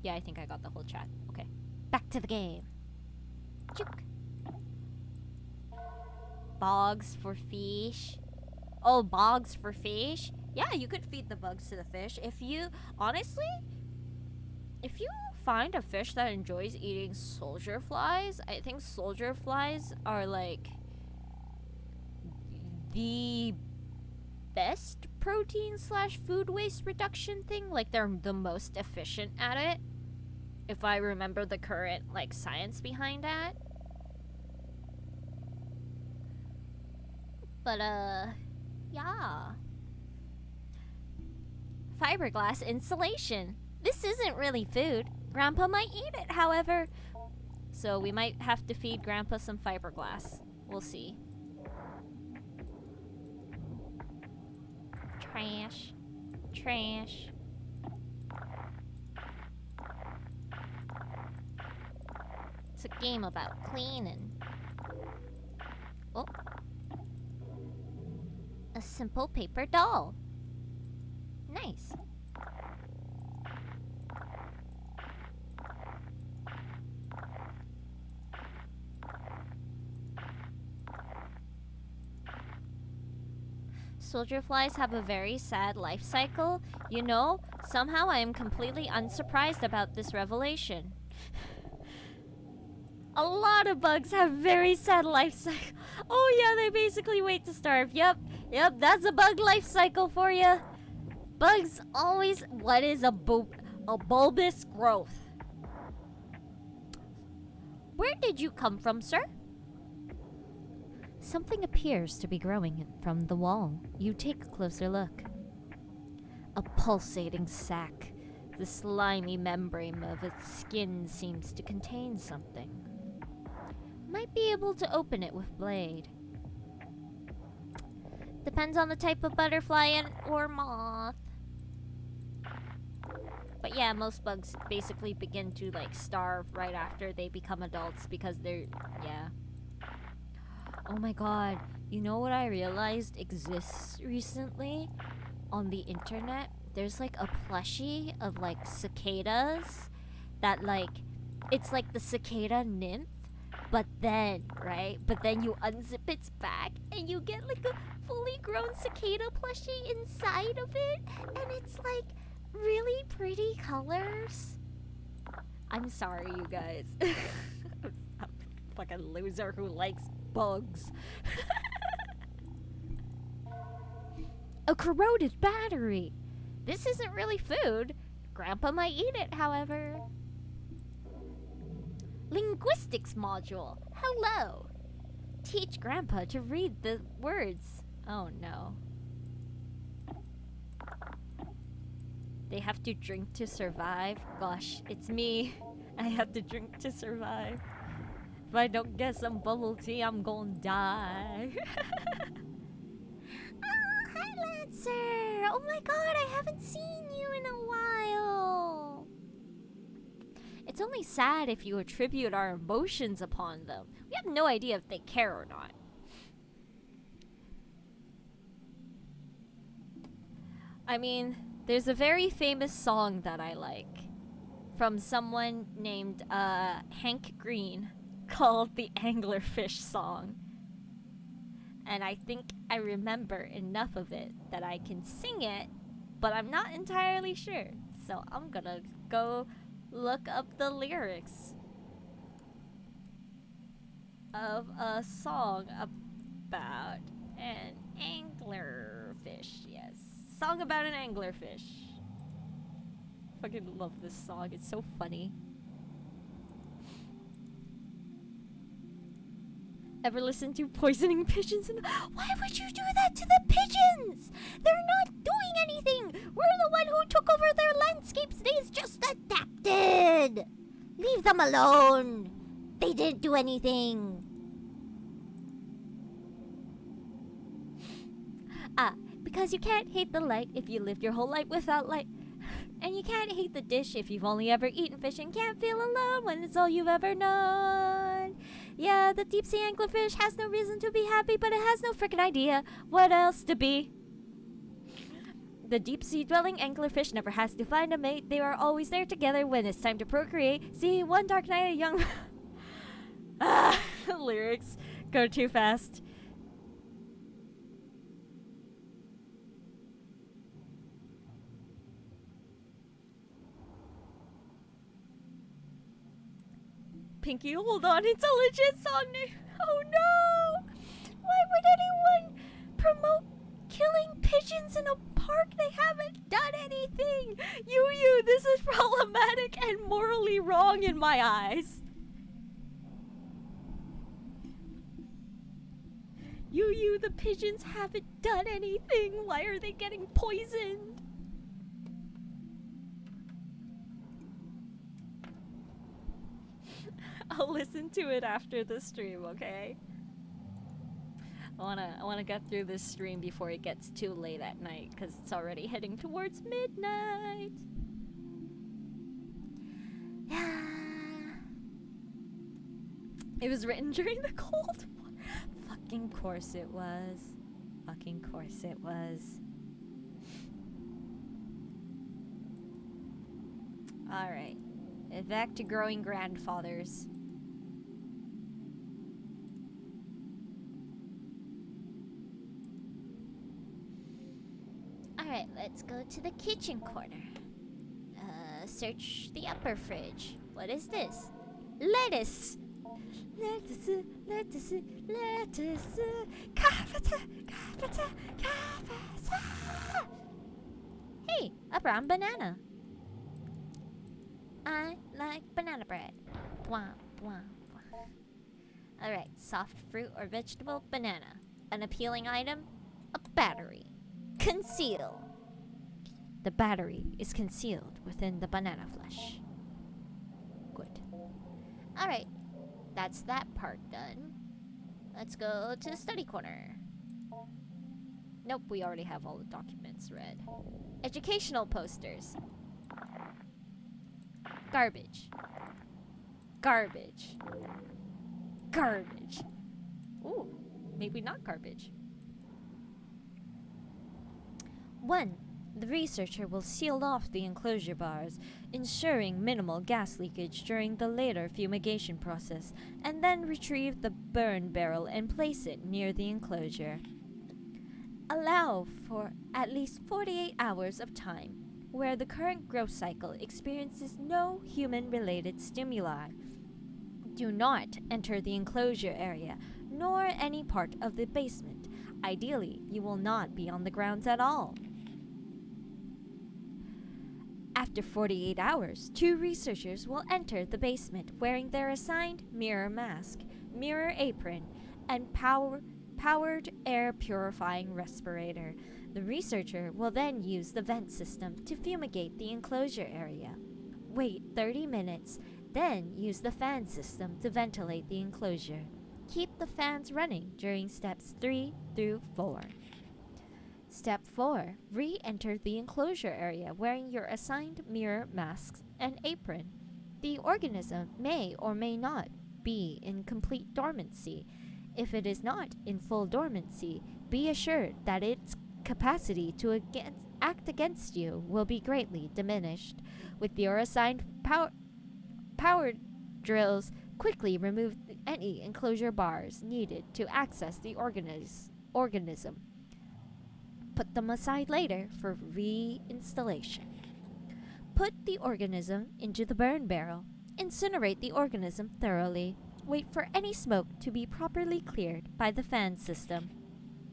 Yeah, I think I got the whole chat. Okay. Back to the game. Chook. Bogs for fish. Oh, bogs for fish? Yeah, you could feed the bugs to the fish. If you, honestly, if you find a fish that enjoys eating soldier flies, I think soldier flies are like the best protein slash food waste reduction thing. Like they're the most efficient at it, if I remember the current like science behind that. But yeah. Fiberglass insulation. This isn't really food. Grandpa might eat it, however. So we might have to feed Grandpa some fiberglass. We'll see. Trash. Trash. It's a game about cleaning. Oh. A simple paper doll. Nice. Soldier flies have a very sad life cycle. You know, somehow I am completely unsurprised about this revelation. A lot of bugs have very sad life cycle. Oh yeah, they basically wait to starve. Yep, that's a bug life cycle for you. Bugs always... What is a bulbous growth? Where did you come from, sir? Something appears to be growing from the wall. You take a closer look. A pulsating sac. The slimy membrane of its skin seems to contain something. Might be able to open it with blade. Depends on the type of butterfly or moth. But yeah, most bugs basically begin to like starve right after they become adults because they're, yeah. Oh my god, You know what I realized exists recently on the internet? There's like a plushie of like cicadas that like it's like the cicada nymph, but then, right? But then you unzip its back and you get like a fully grown cicada plushie inside of it, and it's like really pretty colors. I'm sorry, you guys. I'm a fucking loser who likes bugs. A corroded battery. This isn't really food. Grandpa might eat it, however. Linguistics module. Hello. Teach Grandpa to read the words. Oh no. They have to drink to survive. Gosh, it's me. I have to drink to survive. If I don't get some bubble tea, I'm gonna die. Oh, hi, Lancer! Oh my god, I haven't seen you in a while! It's only sad if you attribute our emotions upon them. We have no idea if they care or not. I mean, there's a very famous song that I like from someone named Hank Green called the Anglerfish Song. And I think I remember enough of it that I can sing it, but I'm not entirely sure. So I'm gonna go look up the lyrics of a song about an anglerfish. Yes, song about an anglerfish. Fucking love this song. It's so funny. Ever listen to Poisoning Pigeons? Why would you do that to the pigeons? They're not doing anything. We're the one who took over their landscapes. They've just adapted. Leave them alone. They didn't do anything. Because you can't hate the light if you lived your whole life without light. And you can't hate the dish if you've only ever eaten fish and can't feel alone when it's all you've ever known. Yeah, the deep sea anglerfish has no reason to be happy, but it has no frickin' idea what else to be. The deep sea dwelling anglerfish never has to find a mate. They are always there together when it's time to procreate. See, one dark night a young... lyrics go too fast. Pinky, hold on, it's a legit song name. Oh no! Why would anyone promote killing pigeons in a park? They haven't done anything! You, this is problematic and morally wrong in my eyes. You, the pigeons haven't done anything. Why are they getting poisoned? I'll listen to it after the stream, okay? I wanna get through this stream before it gets too late at night, because it's already heading towards midnight. Yeah. It was written during the Cold War. Fucking course it was. Fucking course it was. Alright. Back to growing grandfathers. Alright, let's go to the kitchen corner. Search the upper fridge. What is this? Lettuce! Lettuce, lettuce, lettuce. Kafata, kafata, kafata. Hey, a brown banana. I like banana bread. Bwah, bwah, bwah. Alright, soft fruit or vegetable, banana. An appealing item, a battery. Conceal. The battery is concealed within the banana flesh. Good. Alright, that's that part done. Let's go to the study corner. Nope, we already have all the documents read. Educational posters. Garbage. Garbage. Garbage. Ooh, maybe not garbage. 1. The researcher will seal off the enclosure bars, ensuring minimal gas leakage during the later fumigation process, and then retrieve the burn barrel and place it near the enclosure. Allow for at least 48 hours of time where the current growth cycle experiences no human-related stimuli. Do not enter the enclosure area, nor any part of the basement. Ideally, you will not be on the grounds at all. After 48 hours, 2 researchers will enter the basement wearing their assigned mirror mask, mirror apron, and powered air purifying respirator. The researcher will then use the vent system to fumigate the enclosure area. Wait 30 minutes, then use the fan system to ventilate the enclosure. Keep the fans running during steps 3 through 4. Step 4. Re-enter the enclosure area wearing your assigned mirror masks and apron. The organism may or may not be in complete dormancy. If it is not in full dormancy, be assured that its capacity to act against you will be greatly diminished. With your assigned power drills, quickly remove any enclosure bars needed to access the organism. Put them aside later for reinstallation. Put the organism into the burn barrel. Incinerate the organism thoroughly. Wait for any smoke to be properly cleared by the fan system.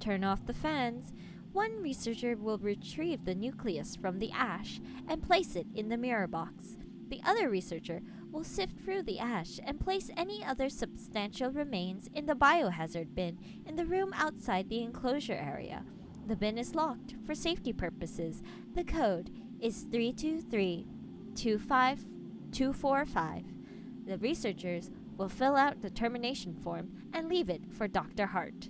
Turn off the fans. 1 researcher will retrieve the nucleus from the ash and place it in the mirror box. The other researcher will sift through the ash and place any other substantial remains in the biohazard bin in the room outside the enclosure area. The bin is locked for safety purposes. The code is 323-25245. The researchers will fill out the termination form and leave it for Dr. Hart.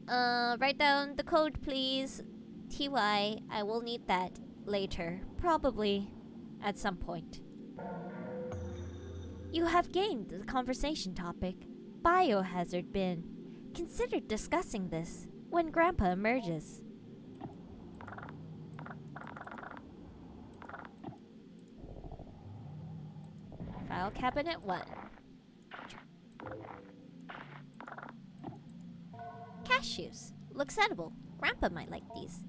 Write down the code, please. TY, I will need that later. Probably at some point. You have gained the conversation topic, biohazard bin. Consider discussing this when Grandpa emerges. File cabinet 1. Cashews. Looks edible. Grandpa might like these.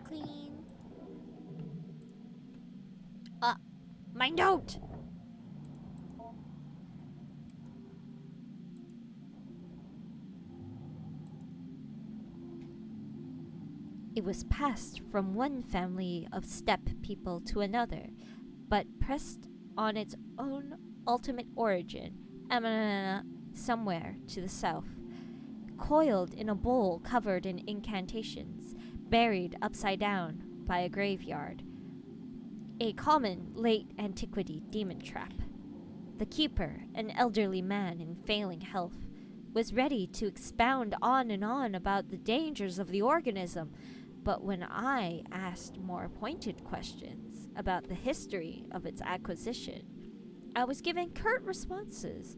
Clean. My note! It was passed from one family of steppe people to another, but pressed on its own ultimate origin, somewhere to the south. Coiled in a bowl covered in incantations, buried upside down by a graveyard. A common late antiquity demon trap. The keeper, an elderly man in failing health, was ready to expound on and on about the dangers of the organism, but when I asked more pointed questions about the history of its acquisition, I was given curt responses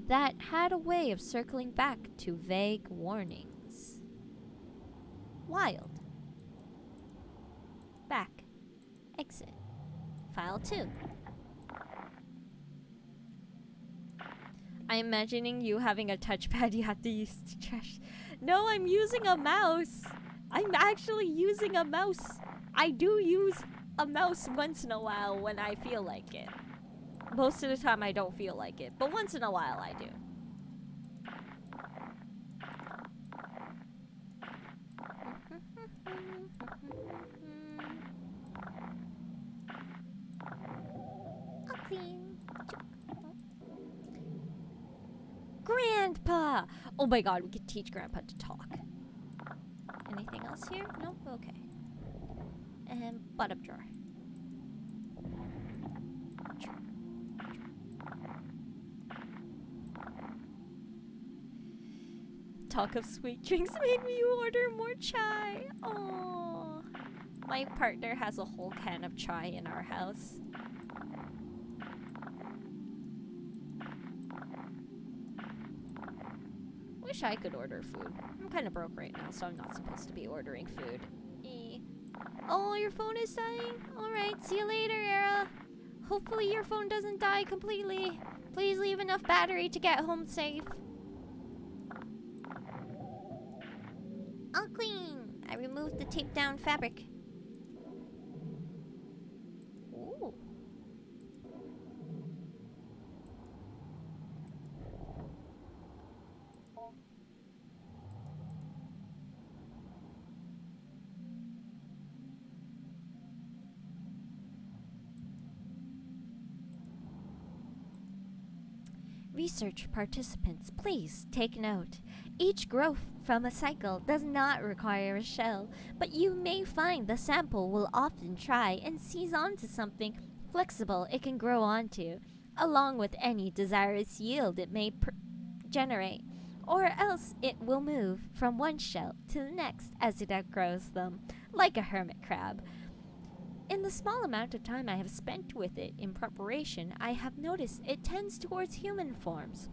that had a way of circling back to vague warnings. Wild. Back. Exit. File 2. I'm imagining you having a touchpad you have to use to trash. No, I'm using a mouse. I'm actually using a mouse. I do use a mouse once in a while when I feel like it. Most of the time I don't feel like it, but once in a while I do. Clean. Grandpa! Oh my god, we could teach Grandpa to talk. Anything else here? Nope, okay. and bottom drawer. Talk of sweet drinks made me order more chai. Oh, my partner has a whole can of chai in our house. Wish I could order food. I'm kind of broke right now, so I'm not supposed to be ordering food. Oh, your phone is dying? Alright, see you later, Era. Hopefully your phone doesn't die completely. Please leave enough battery to get home safe. All clean. I removed the taped down fabric. Ooh. Research participants, please take note. Each growth from a cycle does not require a shell, but you may find the sample will often try and seize onto something flexible it can grow onto, along with any desirous yield it may generate, or else it will move from one shell to the next as it outgrows them, like a hermit crab. In the small amount of time I have spent with it in preparation, I have noticed it tends towards human forms.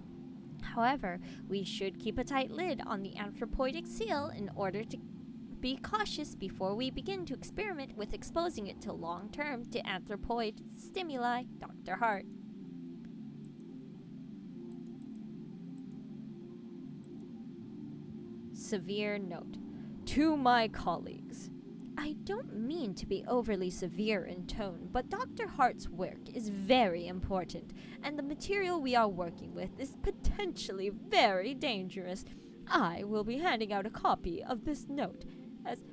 However, we should keep a tight lid on the anthropoidic seal in order to be cautious before we begin to experiment with exposing it to long-term to anthropoid stimuli. Dr. Hart. Severe note. To my colleagues. I don't mean to be overly severe in tone, but Dr. Hart's work is very important, and the material we are working with is potentially very dangerous. I will be handing out a copy of this note as...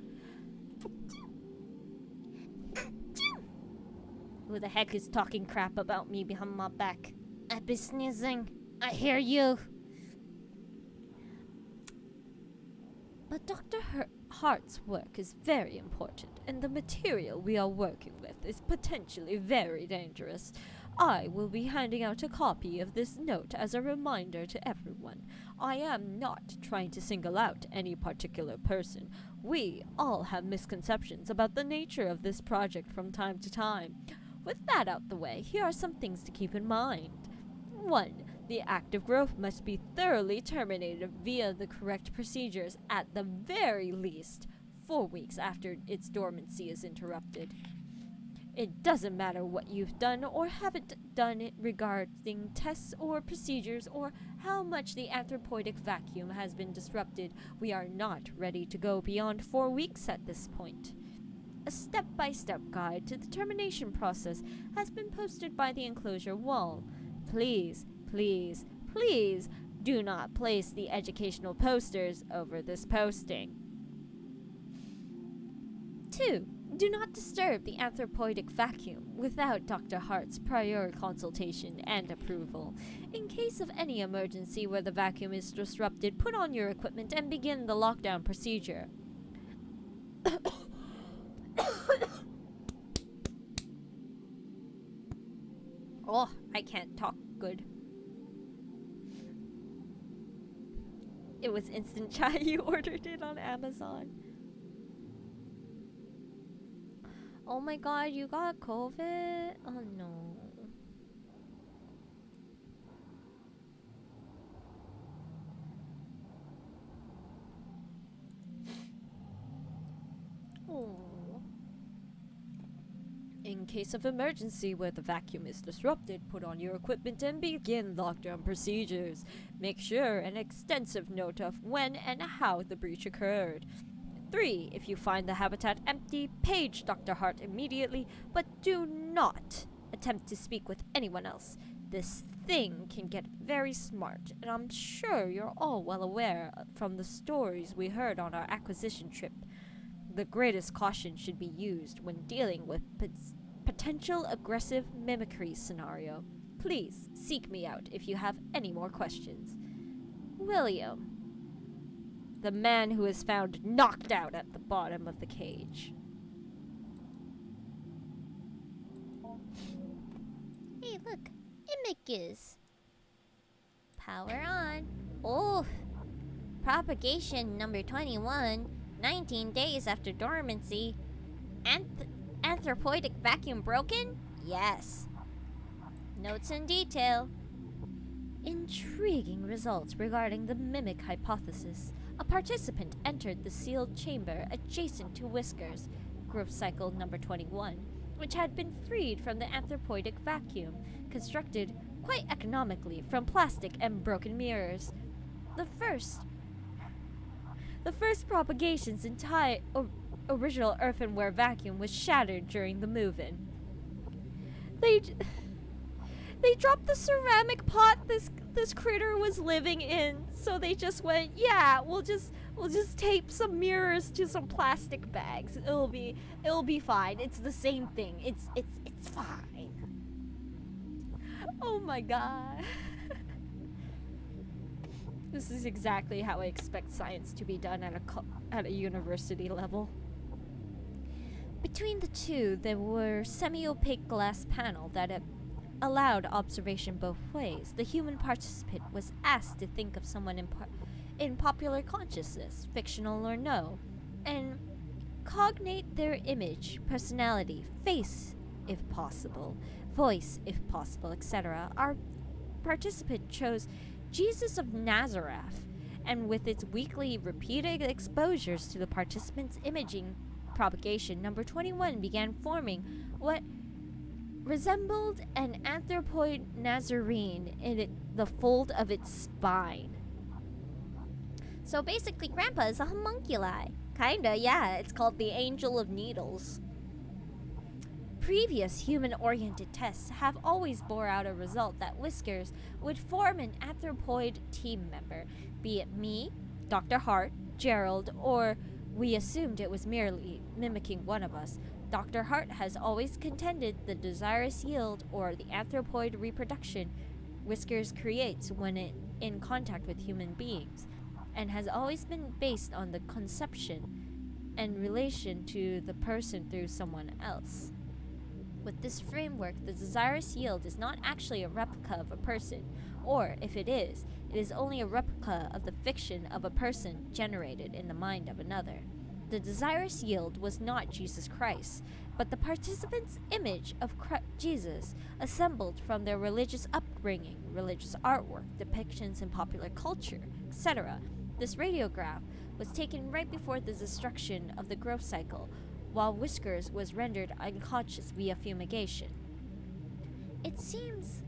Who the heck is talking crap about me behind my back? I've been sneezing. I hear you. But Dr. Hart's work is very important, and the material we are working with is potentially very dangerous. I will be handing out a copy of this note as a reminder to everyone. I am not trying to single out any particular person. We all have misconceptions about the nature of this project from time to time. With that out the way, here are some things to keep in mind. 1. The active growth must be thoroughly terminated via the correct procedures at the very least 4 weeks after its dormancy is interrupted. It doesn't matter what you've done or haven't done regarding tests or procedures or how much the anthropoidic vacuum has been disrupted. We are not ready to go beyond 4 weeks at this point. A step-by-step guide to the termination process has been posted by the enclosure wall. Please, please, please do not place the educational posters over this posting. 2. Do not disturb the anthropoidic vacuum without Dr. Hart's prior consultation and approval. In case of any emergency where the vacuum is disrupted, put on your equipment and begin the lockdown procedure. Oh, I can't talk good. It was instant chai. You ordered it on Amazon. Oh my god, you got COVID? Oh no. Oh. In case of emergency where the vacuum is disrupted, put on your equipment and begin lockdown procedures. Make sure an extensive note of when and how the breach occurred. 3. If you find the habitat empty, page Dr. Hart immediately, but do not attempt to speak with anyone else. This thing can get very smart, and I'm sure you're all well aware from the stories we heard on our acquisition trip. The greatest caution should be used when dealing with potential aggressive mimicry scenario. Please seek me out if you have any more questions. William. The man who is found knocked out at the bottom of the cage. Look, images. Power on. Oh, propagation number 21. 19 days after dormancy. Anthropoidic vacuum broken? Yes. Notes in detail. Intriguing results regarding the mimic hypothesis. A participant entered the sealed chamber adjacent to Whiskers, growth cycle number 21, which had been freed from the anthropoidic vacuum, constructed quite economically from plastic and broken mirrors. The first propagation's entire original earthenware vacuum was shattered during the move-in. They dropped the ceramic pot this critter was living in, so they just went, yeah, we'll just tape some mirrors to some plastic bags. It'll be fine. It's the same thing. It's fine. Oh my god. This is exactly how I expect science to be done at a university level. Between the two, there were semi-opaque glass panel that allowed observation both ways. The human participant was asked to think of someone in popular consciousness, fictional or no, and cognate their image, personality, face, if possible, voice, if possible, etc. Our participant chose Jesus of Nazareth, and with its weekly repeated exposures to the participant's imaging propagation, number 21 began forming what resembled an anthropoid Nazarene in the fold of its spine. So basically, Grandpa is a homunculi. Kinda, yeah. It's called the Angel of Needles. Previous human-oriented tests have always bore out a result that Whiskers would form an anthropoid team member, be it me, Dr. Hart, Gerald, or we assumed it was merely mimicking one of us. Dr. Hart has always contended the desirous yield, or the anthropoid reproduction Whiskers creates when in contact with human beings, and has always been based on the conception and relation to the person through someone else. With this framework, the desirous yield is not actually a replica of a person, or if it is only a replica of the fiction of a person generated in the mind of another. The desirous yield was not Jesus Christ, but the participant's image of Jesus, assembled from their religious upbringing, religious artwork, depictions in popular culture, etc. This radiograph was taken right before the destruction of the growth cycle, while Whiskers was rendered unconscious via fumigation. It seems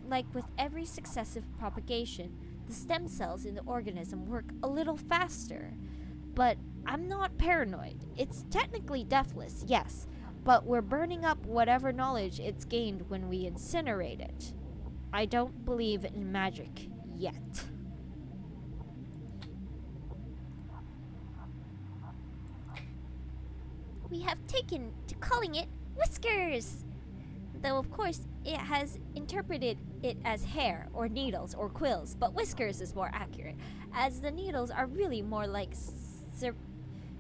like with every successive propagation, the stem cells in the organism work a little faster. But I'm not paranoid. It's technically deathless, yes, but we're burning up whatever knowledge it's gained when we incinerate it. I don't believe in magic yet. We have taken to calling it Whiskers, though of course it has interpreted it as hair or needles or quills, but Whiskers is more accurate, as the needles are really more like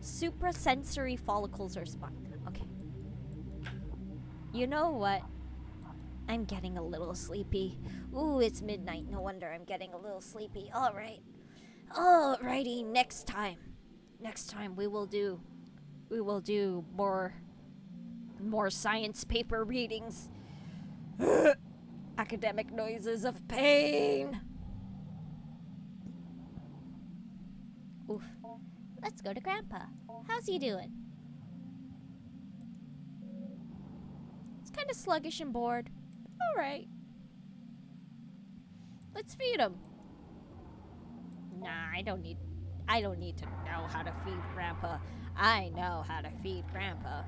suprasensory follicles or spine. Okay. You know what? I'm getting a little sleepy. Ooh, it's midnight. No wonder I'm getting a little sleepy. Alright. Alrighty, next time. Next time we will do more science paper readings. Academic noises of pain. Oof. Let's go to Grandpa. How's he doing? He's kind of sluggish and bored. All right. Let's feed him. Nah, I don't need to know how to feed Grandpa. I know how to feed Grandpa.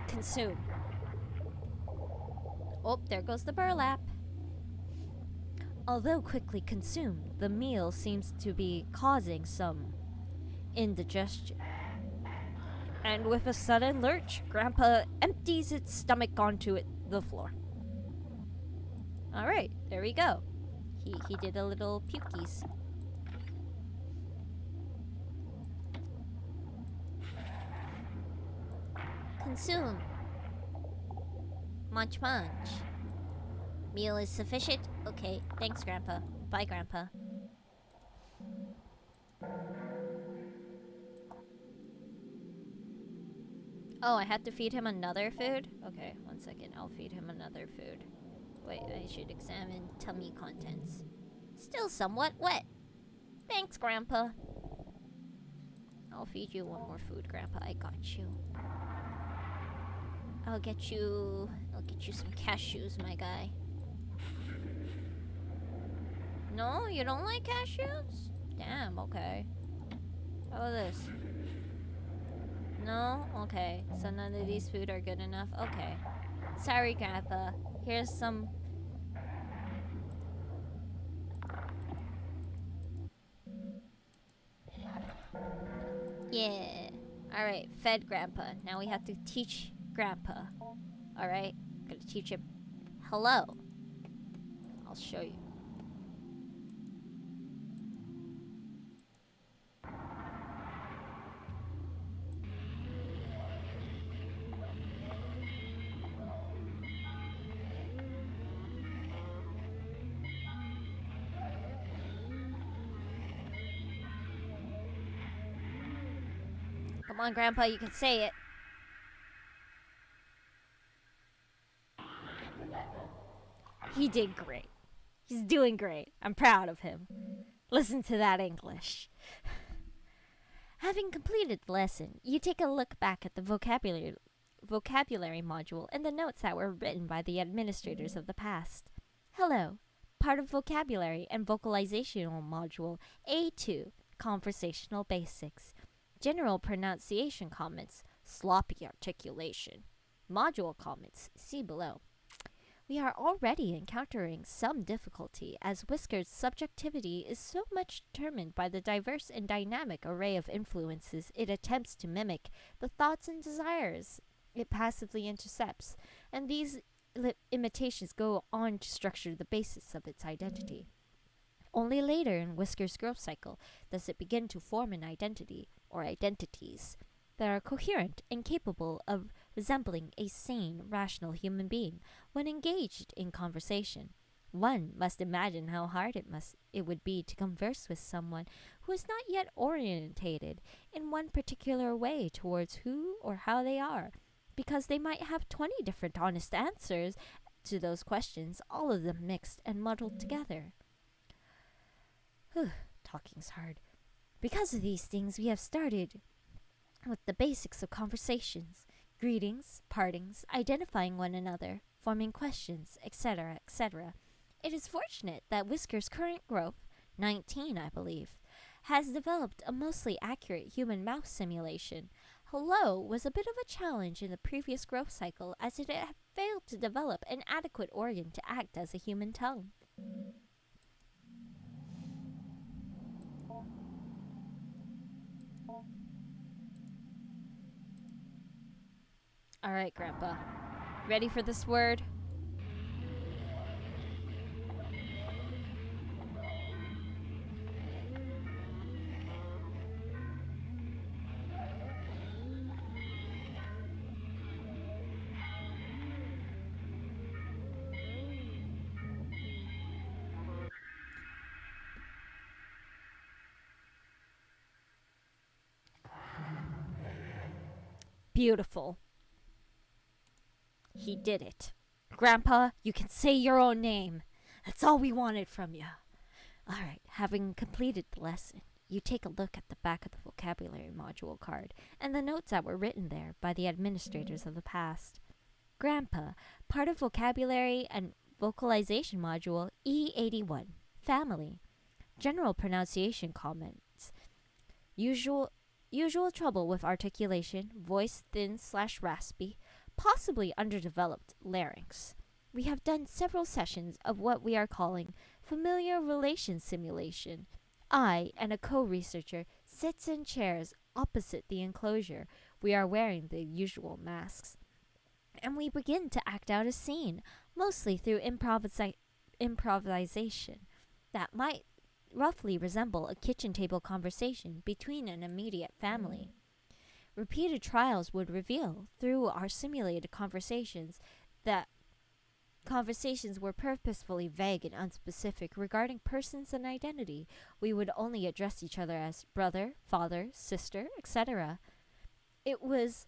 Consume. Oh, there goes the burlap. Although quickly consumed, the meal seems to be causing some indigestion. And with a sudden lurch, Grandpa empties its stomach onto the floor. Alright, there we go. He did a little pukies. Consume. Munch munch. Meal is sufficient? Okay, thanks, Grandpa. Bye, Grandpa. Oh, I had to feed him another food? Okay, 1 second. I'll feed him another food. Wait, I should examine tummy contents. Still somewhat wet. Thanks, Grandpa. I'll feed you one more food, Grandpa. I got you. I'll get you some cashews, my guy. No, you don't like cashews? Damn, okay. How about this? No? Okay. So none of these food are good enough? Okay. Sorry, Grandpa. Here's some... Yeah. Alright, fed Grandpa. Now we have to teach Grandpa. Alright? Gotta teach him hello. I'll show you. Come on, Grandpa, you can say it. He did great. He's doing great. I'm proud of him. Listen to that English. Having completed the lesson, you take a look back at the vocabulary module and the notes that were written by the administrators of the past. Hello, part of vocabulary and vocalizational module A2, conversational basics. General pronunciation comments, sloppy articulation. Module comments, see below. We are already encountering some difficulty as Whisker's subjectivity is so much determined by the diverse and dynamic array of influences it attempts to mimic, the thoughts and desires it passively intercepts, and these imitations go on to structure the basis of its identity. Only later in Whisker's growth cycle does it begin to form an identity, or identities, that are coherent and capable of resembling a sane, rational human being when engaged in conversation. One must imagine how hard it would be to converse with someone who is not yet orientated in one particular way towards who or how they are, because they might have 20 different honest answers to those questions, all of them mixed and muddled together. Talking's hard. Because of these things, we have started with the basics of conversations, greetings, partings, identifying one another, forming questions, etc., etc. It is fortunate that Whisker's current growth, 19 I believe, has developed a mostly accurate human mouth simulation. Hello was a bit of a challenge in the previous growth cycle as it had failed to develop an adequate organ to act as a human tongue. Alright, Grandpa. Ready for this word? Beautiful. He did it. Grandpa, you can say your own name. That's all we wanted from you. Alright, having completed the lesson, you take a look at the back of the vocabulary module card and the notes that were written there by the administrators of the past. Grandpa, part of vocabulary and vocalization module E81, family. General pronunciation comments. Usual trouble with articulation, voice thin/raspy, possibly underdeveloped larynx. We have done several sessions of what we are calling familiar relation simulation. I and a co-researcher sits in chairs opposite the enclosure. We are wearing the usual masks. And we begin to act out a scene, mostly through improvisation, that might roughly resemble a kitchen table conversation between an immediate family. Repeated trials would reveal, through our simulated conversations, that conversations were purposefully vague and unspecific regarding persons and identity. We would only address each other as brother, father, sister, etc. It was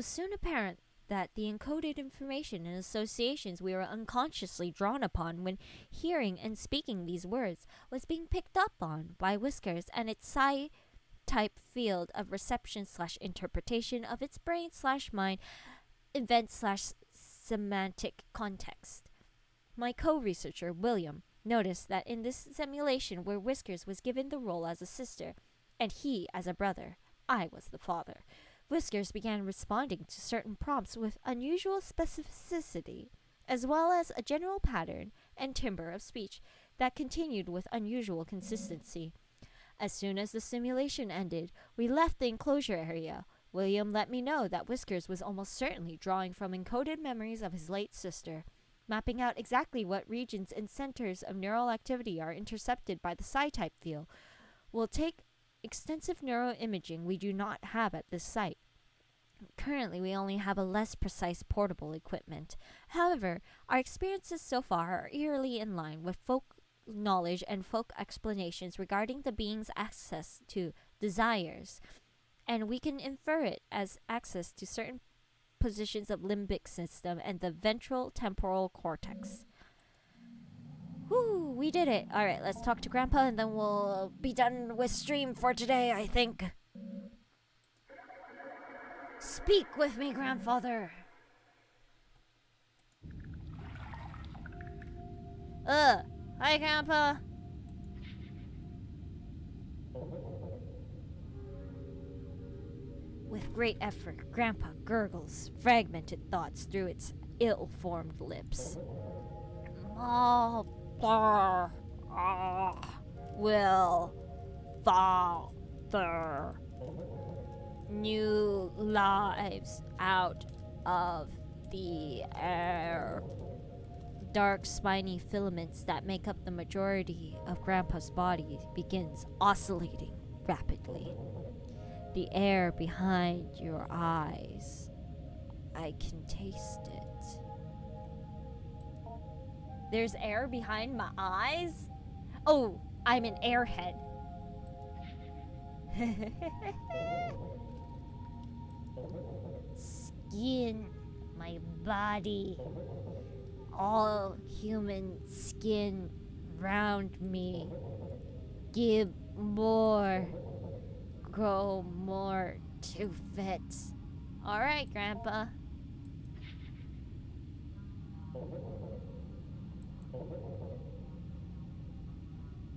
soon apparent that the encoded information and associations we were unconsciously drawn upon when hearing and speaking these words was being picked up on by Whiskers and its psi-type field of reception slash interpretation of its brain slash mind event slash semantic context. My co-researcher, William, noticed that in this simulation where Whiskers was given the role as a sister and he as a brother, I was the father, Whiskers began responding to certain prompts with unusual specificity, as well as a general pattern and timbre of speech that continued with unusual consistency. As soon as the simulation ended, we left the enclosure area. William let me know that Whiskers was almost certainly drawing from encoded memories of his late sister, mapping out exactly what regions and centers of neural activity are intercepted by the psi-type field. Will take extensive neuroimaging we do not have at this site. Currently, we only have a less precise portable equipment. However, our experiences so far are eerily in line with folk knowledge and folk explanations regarding the being's access to desires, and we can infer it as access to certain positions of limbic system and the ventral temporal cortex. Whew, we did it. Alright, let's talk to Grandpa and then we'll be done with stream for today, I think. Speak with me, Grandfather. Hi, Grandpa. With great effort, Grandpa gurgles fragmented thoughts through its ill-formed lips. Will father new lives out of the air. Dark spiny filaments that make up the majority of Grandpa's body begins oscillating rapidly. The air behind your eyes. I can taste it. There's air behind my eyes? Oh, I'm an airhead. Skin, my body. All human skin round me. Give more. Grow more to fit. Alright, Grandpa.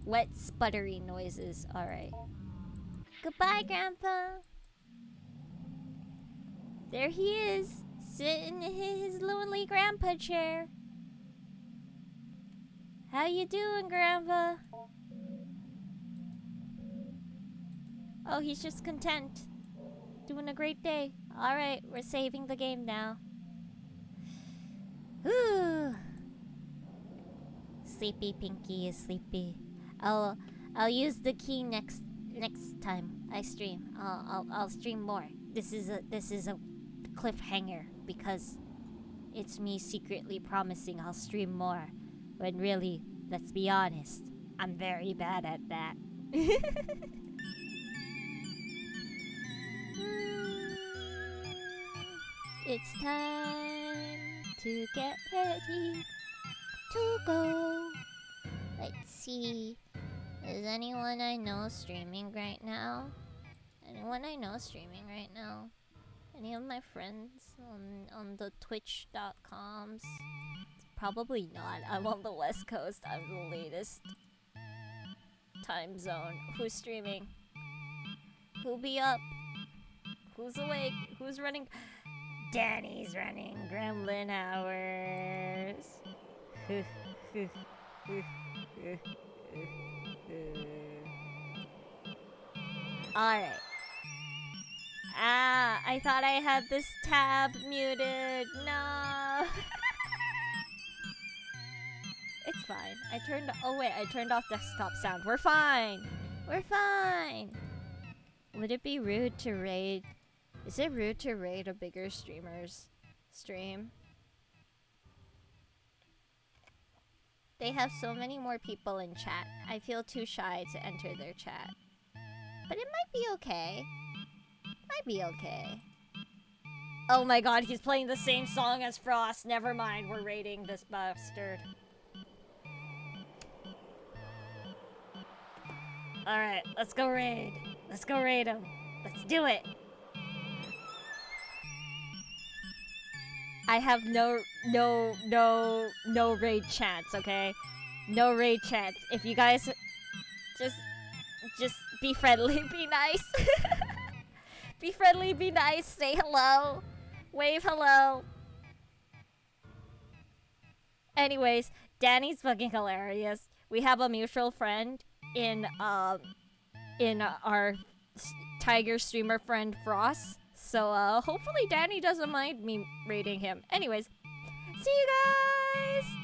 Wet, sputtery noises. Alright. Goodbye, Grandpa. There he is, sitting in his lonely grandpa chair. How you doing, Grandpa? Oh, he's just content. Doing a great day. Alright, we're saving the game now. Whew. Sleepy Pinky is sleepy. I'll use the key next time I stream. I'll stream more. This is a cliffhanger because it's me secretly promising I'll stream more, when really, let's be honest, I'm very bad at that. It's time to get ready to go. Let's see. Is anyone I know streaming right now? Anyone I know streaming right now? Any of my friends on the twitch.coms? Probably not. I'm on the West Coast. I'm the latest time zone. Who's streaming? Who'll be up? Who's awake? Who's running? Danny's running gremlin hours. Alright. I thought I had this tab muted. No. It's fine. I turned off desktop sound. We're fine. We're fine. Would it be rude to raid? Is it rude to raid a bigger streamer's stream? They have so many more people in chat. I feel too shy to enter their chat. But it might be okay. Might be okay. Oh my god, he's playing the same song as Frost. Never mind, we're raiding this bastard. Alright, let's go raid. Let's go raid him. Let's do it. I have no raid chance, okay? No raid chance. If you guys just be friendly, be nice. Be friendly, be nice, say hello. Wave hello. Anyways, Danny's fucking hilarious. We have a mutual friend in our Tiger streamer friend Frost. So hopefully Danny doesn't mind me raiding him. Anyways, see you guys!